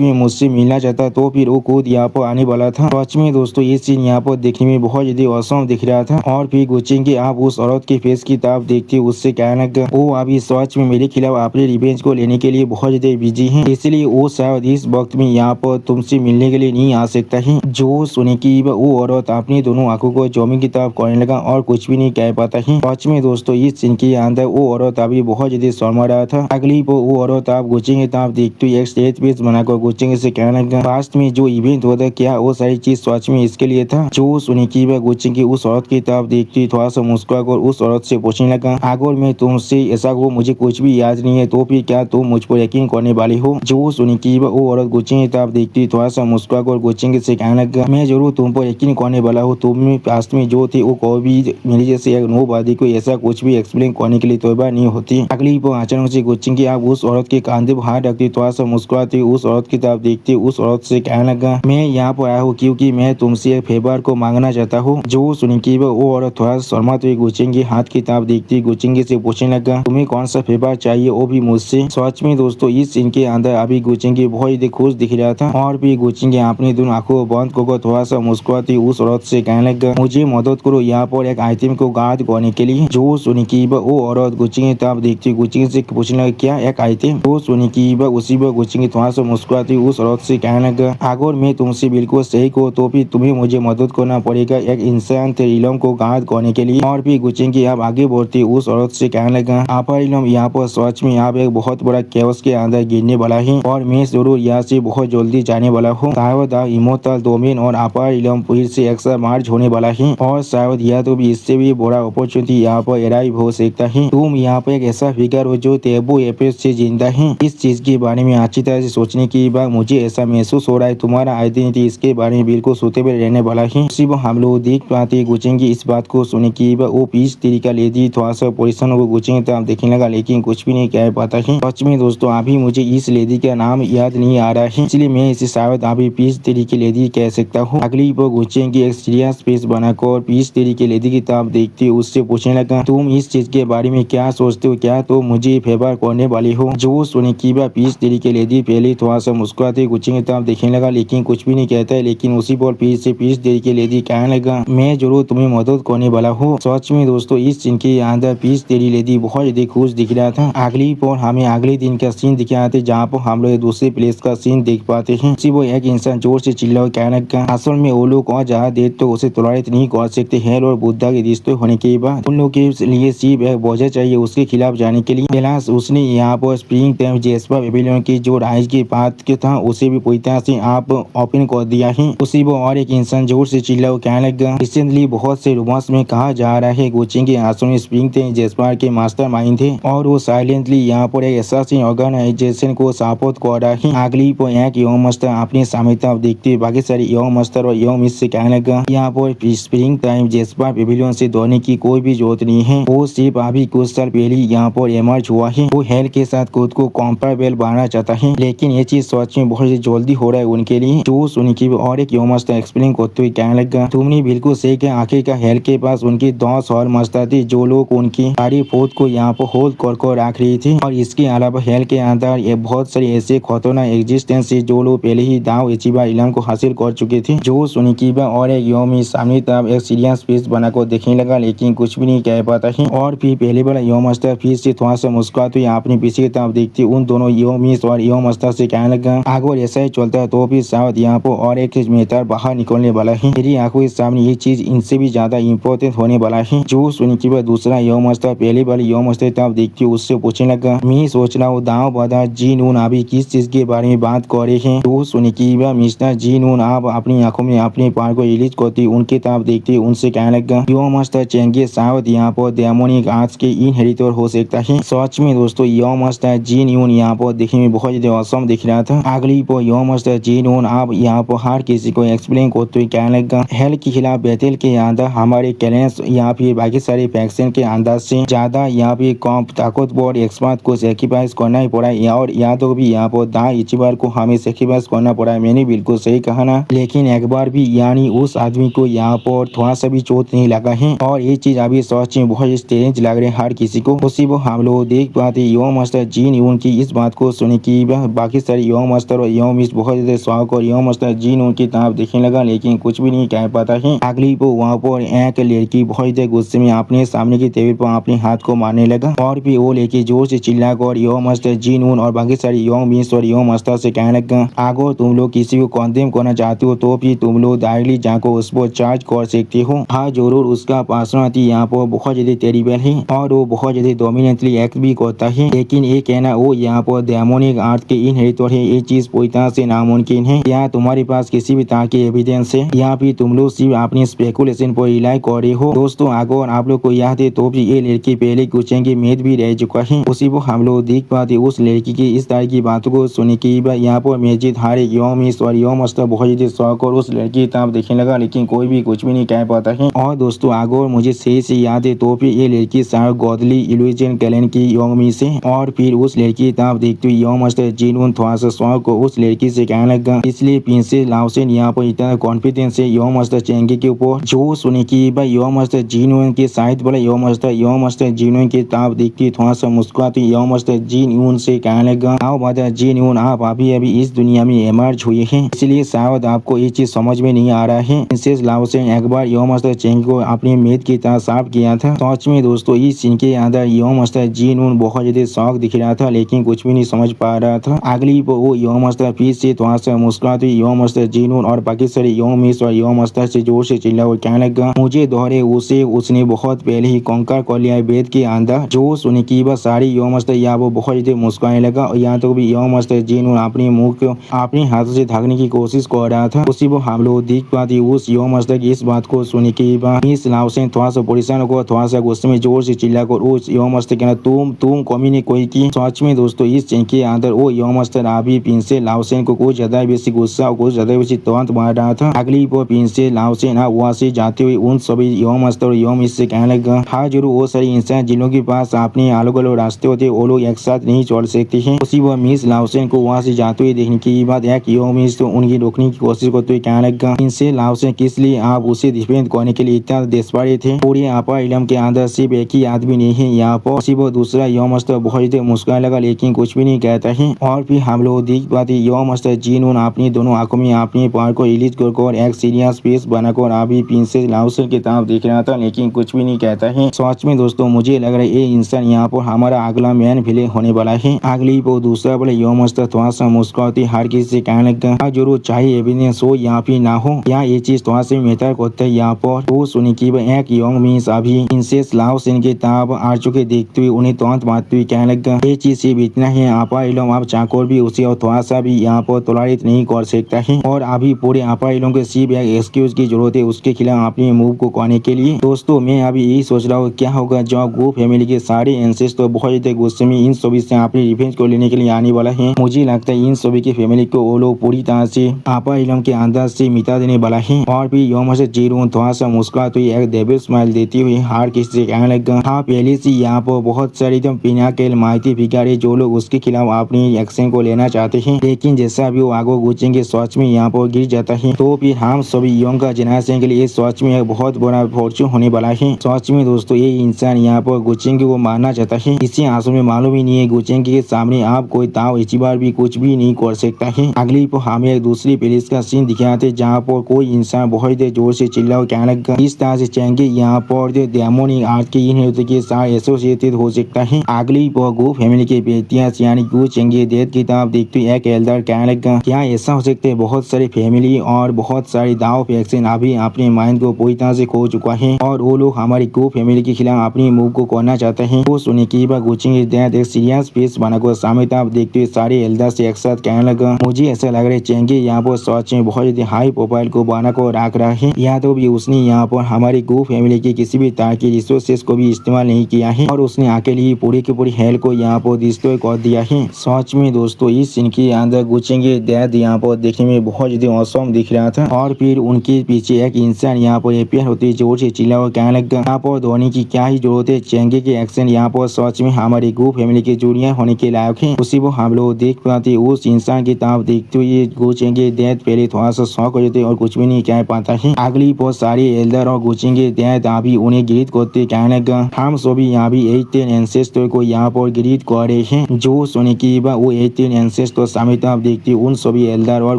में मुझसे मिलना चाहता तो फिर वो खुद यहाँ पर आने वाला था। सच में दोस्तों ये सीन यहाँ पर देखने में बहुत ज्यादा औसम दिख रहा था। और फिर गुचेंगे आप उस औरत के फेस की तरफ देखते उससे कहने लगा वो अभी सच में मेरे खिलाफ अपने रिवेंज को लेने के लिए बहुत ज्यादा बिजी है, इसलिए वो शायद इस वक्त में यहाँ पर तुमसे मिलने के लिए नहीं आ सकता है। जो सुने की वो औरत अपनी दोनों आंखों को जमीन की तरफ करने लगा और कुछ भी नहीं कह पाता है। सच में दोस्तों इस सीन के अंदर वो औरत अभी बहुत ज्यादा शर्मा रहा था। अगली वो औरत आप गुचेंगे तरफ देखते हुए एक स्टेज पेज बनाकर गुचेंगे से कहने लगा पास्ट में जो इवेंट हुआ था क्या वो सारी चीज सच में इसके लिए था। जो सुने की गुचेंगे उस औरत की तरफ देखते हुए थोड़ा सा मुस्कुराकर उस औरत से पूछने लगा अगर मैं तुमसे ऐसा हो मुझे कुछ भी याद नहीं है तो फिर क्या तुम मुझ पर यकीन करने वाली हो। जो सुने की वो औरत गुचेंगे तरफ देखती हुई थोड़ा सा मुस्कुराकर गुचेंगे से कहने लगा मैं जरूर तुम पर यकीन करने वाला हूँ। तुम पास्ट में जो थे वो कभी भी मेरी जैसे एक नोवादी को ऐसा कुछ भी एक्सप्लेन करने के लिए तैयार नहीं होती। अगली अचानक से गुचेंगे आप उस औरत के कंधे पर हाथ रखती थोड़ा सा मुस्कुराती उस औरत की तरफ देखती उस औरत से कहने लगा मैं यहाँ पर आया हूँ क्योंकि मैं तुमसे एक फेवर को मांगना चाहता हूँ। जो सुनी की वो औरत थोड़ा शर्माते हुए गुचेंगे हाथ की तरफ देखती गुचेंगे से पूछने लगा तुम्हें कौन सा फेवर चाहिए वो भी मुझसे। सच में दोस्तों इस सीन के अंदर अभी गुचेंगे बहुत ही खुश दिख रहा था। और भी गुचेंगे अपनी दोनों आंखों को बंद कर थोड़ा सा मुस्कुराती उस औरत से कहने लगा मुझे मदद करो यहाँ पर एक आइटम को गार्ड करने के लिए। जो सुनी की वो औरत गुचेंगे तरफ देखती गुचेंगे से पूछने लगा क्या एक आइटम। जो सुनी की उसी पर गुचेंगे थोड़ा सा मुस्कुराती उस औरत से कहने लगा अगर मैं तुमसे बिल्कुल सही को तो फिर तुम्हें मुझे मदद करना पड़ेगा एक इंसान थे इलम को गार्ड करने के लिए। और भी गुचेंगे आप आगे बढ़ती उस औरत से कहने लगा आपा इलम यहाँ पर सच में आप एक बहुत बड़ा कैओस के अंदर गिरने वाला है और मैं जरूर यहाँ से बहुत जल्दी जाने वाला हूँ। शायद इमोर्टल डोमेन और आपा इलम फिर से एक साथ मार्च होने वाला है और शायद यह तो भी इससे भी बड़ा अपॉर्चुनिटी यहाँ पर अराइव हो सकता है। तुम यहाँ पर एक ऐसा फिगर हो जो तेबू एपिसोड से जिंदा है। इस चीज के बारे में अच्छी तरह से सोचने की बात मुझे ऐसा महसूस हो रहा है तुम्हारा आइडेंटिटी इसके बारे में बिल्कुल सुटेबल रहने वाला है। सिर्फ हम लोग देख पाते गुचेंगे इस बात को सुने की वो पीस तरीका लेती थोड़ा सा परेशान को गुचेंगे तो आप देखने लगा लेकिन कुछ भी नहीं कह पाता है। सच में दोस्तों अभी मुझे इस लेडी का नाम याद नहीं आ रहा है इसलिए मैं इसे शायद अभी पीस तरीके लेडी कह सकता हूँ। अगली वो गुचेंगे एक सीरियस फेस बनाकर पीस तरीके लेडी की तरफ देखती उससे पूछने लगा तुम इस चीज के बारे में क्या सोचते हो क्या तो मुझे फेवर करने वाली हो। जो सुने की पीस तरीके लेडी पहले थोड़ा सा मुस्कुराते गुचेंगे तरफ देखने लगा लेकिन कुछ भी नहीं कहता है। लेकिन उसी पर फिर से पीस तरीके लेडी कहने लगा मैं जरूर तुम्हें मदद करने वाला हूँ। सच में दोस्तों इस सीन के अंदर पीस तेरी लेडी बहुत ज्यादा खुश दिख रहा था। अगली पर हमें अगले दिन का सीन दिखाते जहाँ पर हम लोग दूसरे प्लेस का सीन देख पाते हैं। सिर्फ वो एक इंसान जोर से चिल्ला कहने लगा असल में वो लोग और ज्यादा देर तो उसे टॉलरेट नहीं कर सकते। हेल और बुद्धा के रिश्ते होने के बाद उन लोग के लिए सिर्फ एक वजह चाहिए उसके खिलाफ जाने के लिए। कैलाश उसने यहाँ पर स्प्रिंग टाइम जेस्पर पेविलियन की जो राइज की बात के था उसे भी पूरी तरह से आप ओपन कर दिया है। उसी वो और एक इंसान जोर से चिल्ला कहने लगा रिसेंटली बहुत से रूमर्स में कहा जा रहा है गुचेंगे आसुनी स्प्रिंग टाइम जेस्पर के मास्टरमाइंड थे और वो साइलेंटली यहाँ पर एक एसासिन ऑर्गेनाइजेशन को सपोर्ट कर रहा है। अगली पर एक यंग मास्टर अपने सामने तरफ देखते बाकी सारे यंग मास्टर और यंग मिस से कहने लगा यहाँ पर स्प्रिंग टाइम जेस्पर पेविलियन से दौड़ने की कोई भी जरूरत नहीं है। वो सिर्फ अभी कुछ साल पहले यहाँ पर इमर्ज हुआ है। वो हेल के साथ खुद को कंपेरेबल बनाना चाहता है लेकिन ये चीज सच में बहुत जल्दी हो रहा है उनके लिए। जो सुनी की और एक यंग मास्टर एक्सप्लेन करते हुए कहने लगा तुमने बिल्कुल सही कहा आखिर का हेल के पास उनकी 10 और मास्टर थे जो लोग उनकी सारी फौज को यहाँ पर होल्ड कर रख रही थी। और इसके अलावा हेल के अंदर ये बहुत सारे ऐसे खतरनाक एग्जिस्टेंस है जो लोग पहले ही दाव एचिबा इलम को हासिल कर चुके थे। जो सुनी की और एक योमी सामने तरफ एक सीरियस फेस बनाकर देखने लगा लेकिन कुछ भी नहीं कह पाता है। और फिर पहले वाला यो मास्टर फिर से थोड़ा सा मुस्कुराते हुए अपने पीछे की तरफ देखते उन दोनों योमिस और यो मास्टर से कहने लगा अगर ऐसा ही चलता है तो फिर शायद यहाँ पर और एक मेहतर बाहर निकलने वाला है। मेरी आंखों के सामने ये चीज इनसे भी ज्यादा इम्पोर्टेंट होने वाला है। जो सुनी की दूसरा यो मास्टर पहले वाले यो मास्टर तरफ देखते उससे पूछने लगा मैं सोच रहा हूँ दाव बादा जी नून अभी किस चीज के बारे में बात कर रहे हैं। जो सुनी की मिस्टर जी नून आप अपनी आंखों में अपने पार को रिलीज करती उनके तरफ देखते उनसे कहने लगा यो मास्टर चेंगे शायद यहाँ पर डेमोनिक आर्ट्स के इनहेरिटर हो सकता है। सच में दोस्तों यो मास्टर जी नून यहाँ पर देखने में बहुत ज्यादा औसम दिख रहा था। अगली पर यो मास्टर जी नून आप यहाँ पर हर किसी को एक्सप्लेन करते हुए कहने लगा हेल के खिलाफ बैटल के अंदर हमारे कैलेंस यहाँ पे बाकी सारे फैक्शन के अंदाज से ज्यादा यहाँ पे कम ताकतवर एक्सपर्ट को सेक्रीफाइस करना ही पड़ा और यहाँ तो भी यहाँ पर दा इचिबार को हमें सेक्रीफाइस करना पड़ा। मैंने बिल्कुल सही कहा ना। लेकिन एक बार भी यानी उस आदमी को यहाँ पर थोड़ा सा भी चोट नहीं लगा है और ये चीज अभी सच में बहुत स्ट्रेंज लग रहे हैं हर किसी को। उसी वो हम लोग देख पाते यंग मास्टर जीन यून की इस बात को सुने की बाकी सारे यंग मास्टर और यंग मिस बहुत ज्यादा शौक और यंग मास्टर जीन यून की तरफ देखने लगा, लेकिन कुछ भी नहीं कह पाता है। अगली वो वहाँ पर एक लड़की बहुत ज्यादा गुस्से में अपने सामने की टेबल पर अपने हाथ को मारने लगा और फिर वो लेके जोर से चिल्लाकर यंग मास्टर जीन यून और बाकी सारे यंग मिस और यंग मास्टर से कहने लगा, अगर तुम लोग किसी को कॉन्डेम करना चाहते हो तो फिर तुम लोग डायरेक्टली जाकर उस पर चार्ज कर सकते हो। हाँ जरूर, उसका पर्सनालिटी यहाँ पर बहुत ज्यादा टेरिबल है और वो बहुत ज्यादा डोमिनेटली एक्ट भी करता है, लेकिन ये कहना वो यहाँ पर डेमोनिक आर्ट के इनहेरिटर है, ये चीज पूरी तरह से नामुमकिन है। यहाँ तुम्हारे पास किसी भी तरह की एविडेंस है, यहाँ भी तुम लोग सिर्फ अपनी स्पेकुलेशन पर रिलाई कर रहे हो। दोस्तों अगर आप लोग को याद है तो भी ये लड़की पहले गुस्से की मेद भी रह चुका है। उसी को हम लोग देख पाते उस लड़की की इस तरह की बातों को सुने की यहाँ पर मस्जिद हारे यौम मिस और यौम मास्टर बहुत ज्यादा शौक और उस लड़की की तरफ देखने लगा, लेकिन कोई भी कुछ भी नहीं कह पाता है। और दोस्तों अगर मुझे सही से याद है तो फिर ये लड़की शायद गॉडली इल्यूजन कैलेंड की यौम मिस है और फिर उस लड़की की तरफ देखते हुए यौम मास्टर जीन थोड़ा सा शौक को उस लड़की से कहने लगा, इसलिए प्रिंसेस लाओसेन यहाँ पर इतना कॉन्फिडेंस है यौम मास्टर चेंगे के ऊपर। जो सुने की यौम मास्टर जीन के शायद बोला यौम मास्टर जीन की तरफ देखती थोड़ा सा मुस्कुराती यौम मास्टर जीन से कहने लगा, आओ माता जीन आप अभी इस दुनिया में इमर्ज हुए हैं, इसलिए शायद आपको ये चीज समझ में नहीं आ रहा है। प्रिंसेस लाओसेन एक बार यौम मास्टर चेंग को अपनी मेद की तरह साफ किया था। सच में दोस्तों इस सीन के अंदर यौम मास्टर जीन बहुत ज्यादा शौक दिख रहा था, लेकिन कुछ भी नहीं समझ पा रहा था। अगली वो यौम मास्टर फिर से थोड़ा सा मुस्कुराती यौम मास्टर जीन और बाकी सारे यौम मिस और यौम मास्टर से जोर से चिल्ला और कहने लगा, मुझे दोहरे उसे उसने बहुत पहले ही कॉन्कर कर लिया है बेद के अंदर। जो सुने की सारी यौम मास्टर या वो बहुत ज्यादा मुस्कुराने लगा और यहाँ तक भी यौम मास्टर जीन अपने मुंह को अपने हाथों से ढकने की कोशिश कर रहा था। उसी वो हम लोग देख पाते उस यौम मास्टर की इस बात को सुने के बाद मिस लाओसेन थोड़ा सा परेशान को थोड़ा सा गुस्से में जोर से चिल्लाकर उस यौम मास्टर कहना, तुम कमी ने कोई की। सच में दोस्तों इस सीन के अंदर वो यौम मास्टर अभी प्रिंसेस लाओसेन को कुछ ज्यादा बेसी गुस्सा और कुछ ज्यादा बेसी तुरंत मार रहा था। अगली वो प्रिंसेस लाओसेन वहाँ से जाते हुए उन सभी यौम मास्टर और यौम मिस से कहने लगा, हाँ जरूर वो सारे इंसान जिनों के पास अपने अलग अलग रास्ते होते वो लोग एक साथ नहीं चल सकते हैं। उसी वो मिस लाओसेन को वहाँ से जाते हुए देखने के बाद एक यौम मिस तो उनकी रोकने की कोशिश करते हुए कहने लगा, इनसे लाओसेन किस लिए आप उसे डिफेंड करने के लिए इतना डेस्परेट थे। पूरे आपा इलम के अंदर सिर्फ एक ही आदमी नहीं है यहाँ पर। उसी वो दूसरा यौम मास्टर बहुत ज्यादा मुस्कुराने लगा, लेकिन कुछ भी नहीं कहता है। और फिर हम लोग देख पाते यौम मास्टर जीन अपनी दोनों आंखों में अपने पार को रिलीज कर एक सीरियस फेस बनाकर अभी प्रिंसेस लाओसेन की तरफ देख रहा था, लेकिन कुछ भी नहीं कहता है। सच में दोस्तों मुझे लग रहा है ये इंसान यहाँ पर हमारा अगला मैन विलेन होने वाला है। अगली वो दूसरा बोले यौम मास्टर थोड़ा सा मुस्कुराती हर किसी से कहने लगा, जरूर चाहे एविडेंस हो यहाँ पे ना हो, यहाँ ये चीज थोड़ा सा मैटर करता है यहाँ पर। तो सुनी की एक यंग मिस अभी प्रिंसेस लाओसेन के तरफ आ चुके देखते हुए उन्हें तुरंत मारते हुए कहने लगा, ये चीज सिर्फ इतना है आपा इलम आप चाकोर भी उसे और थोड़ा सा भी यहाँ पर टॉलरेट नहीं कर सकता है और अभी पूरे आपा इलम के सिर्फ एक एक्सक्यूज की जरूरत है उसके खिलाफ अपने मूव को करने के लिए। दोस्तों मैं अभी यही सोच रहा हूँ क्या होगा जब गो फैमिली के सारे एंसेस्टर बहुत ज्यादा गुस्से में इन सभी से अपनी रिवेंज को लेने के लिए आने वाला है। मुझे लगता है इन सभी की फैमिली को वो लोग पूरी तरह से आपा इलम के अंदर से मिटा देने वाला है। और भी यौम से जीरो थोड़ा सा मुस्कुराते हुए एक डेविल स्माइल देती हुई हार किसी से कहने लगा, हाँ पहले से यहाँ पर बहुत सारी एकदम पिनाकेल माइती फिगर है जो लोग उसके खिलाफ अपनी एक्शन को लेना चाहते हैं, लेकिन जैसा भी वो आगे गुचेंगे सच में यहाँ पर गिर जाता है। तो फिर हम सभी यंग का जनरेशन के लिए सच में एक बहुत बड़ा फॉर्चून होने वाला है। सच में दोस्तों ये इंसान यहाँ पर गुचेंगे को मारना चाहता है, इसे आंसू में मालूम ही नहीं है गुचेंगे के सामने आप कोई ताव इसी बार भी कुछ भी नहीं कर सकता है। अगली पर हमें एक दूसरी प्लेस का सीन दिखाते जहाँ पर कोई इंसान बहुत जोर से चिल्ला कहने लगा, इस तरह से चेंगे यहाँ पर डेमोनिक आर्ट के इनहेरिटर के साथ एसोसिएटेड हो सकता है। अगली पर गो फैमिली के बेटियां यानी गो चेंगे डेथ की तरफ देखते एक एल्डर कहने लगा, क्या ऐसा हो सकता है बहुत सारी फैमिली और बहुत सारी दाव फैक्शन अभी अपने माइंड को पूरी तरह से खो चुका है और वो लोग हमारी गो फैमिली के खिलाफ अपनी मूव को करना चाहते हैं। वो सुनने की बात गुचेंगे डेथ एक सीरियस फेस बनाकर सामने तरफ देखते हुए सारे एल्डर से एक साथ कहने लगा, मुझे ऐसा लग रहा है चेंगे यहाँ पर सच में बहुत ज्यादा हाई प्रोफाइल को बना को रख रहा है। या तो भी उसने यहाँ पर हमारी गो फैमिली के किसी भी तरह की रिसोर्सेस को भी इस्तेमाल नहीं किया है और उसने अकेले ही पूरी की पूरी हेल्थ को यहाँ पर डिस्ट्रॉय कर दिया है। सच में दोस्तों इस सीन के अंदर गुचेंगे डेथ यहाँ पर देखने में बहुत ज्यादा औसम दिख रहा था और फिर उनके पीछे एक इंसान यहाँ पर अपेयर होते जोर से चिल्ला और कहने लगा, यहाँ पर धोनी की क्या ही जरूरत है, चेंगे के एक्शन यहाँ पर सच में हमारी गो फैमिली के जुड़िया होने के लायक है। उसी को हम लोग देख पाते उस इंसान की तरफ देखते हुए गुचेंगे डेथ पहले थोड़ा सा शौक हो जाते और कुछ भी नहीं कह पाता है। अगली बहुत सारी एल्डर और गुचेंगे डेथ अभी उन्हें गिरित करते कहने लगा, हम सभी यहाँ भी यही थे 18 एंसेस्टर को यहाँ पर ग्रीट कर रहे हैं। जो सुने की वो 18 एंसेस्टर सामने आप देखते उन सभी एल्डर और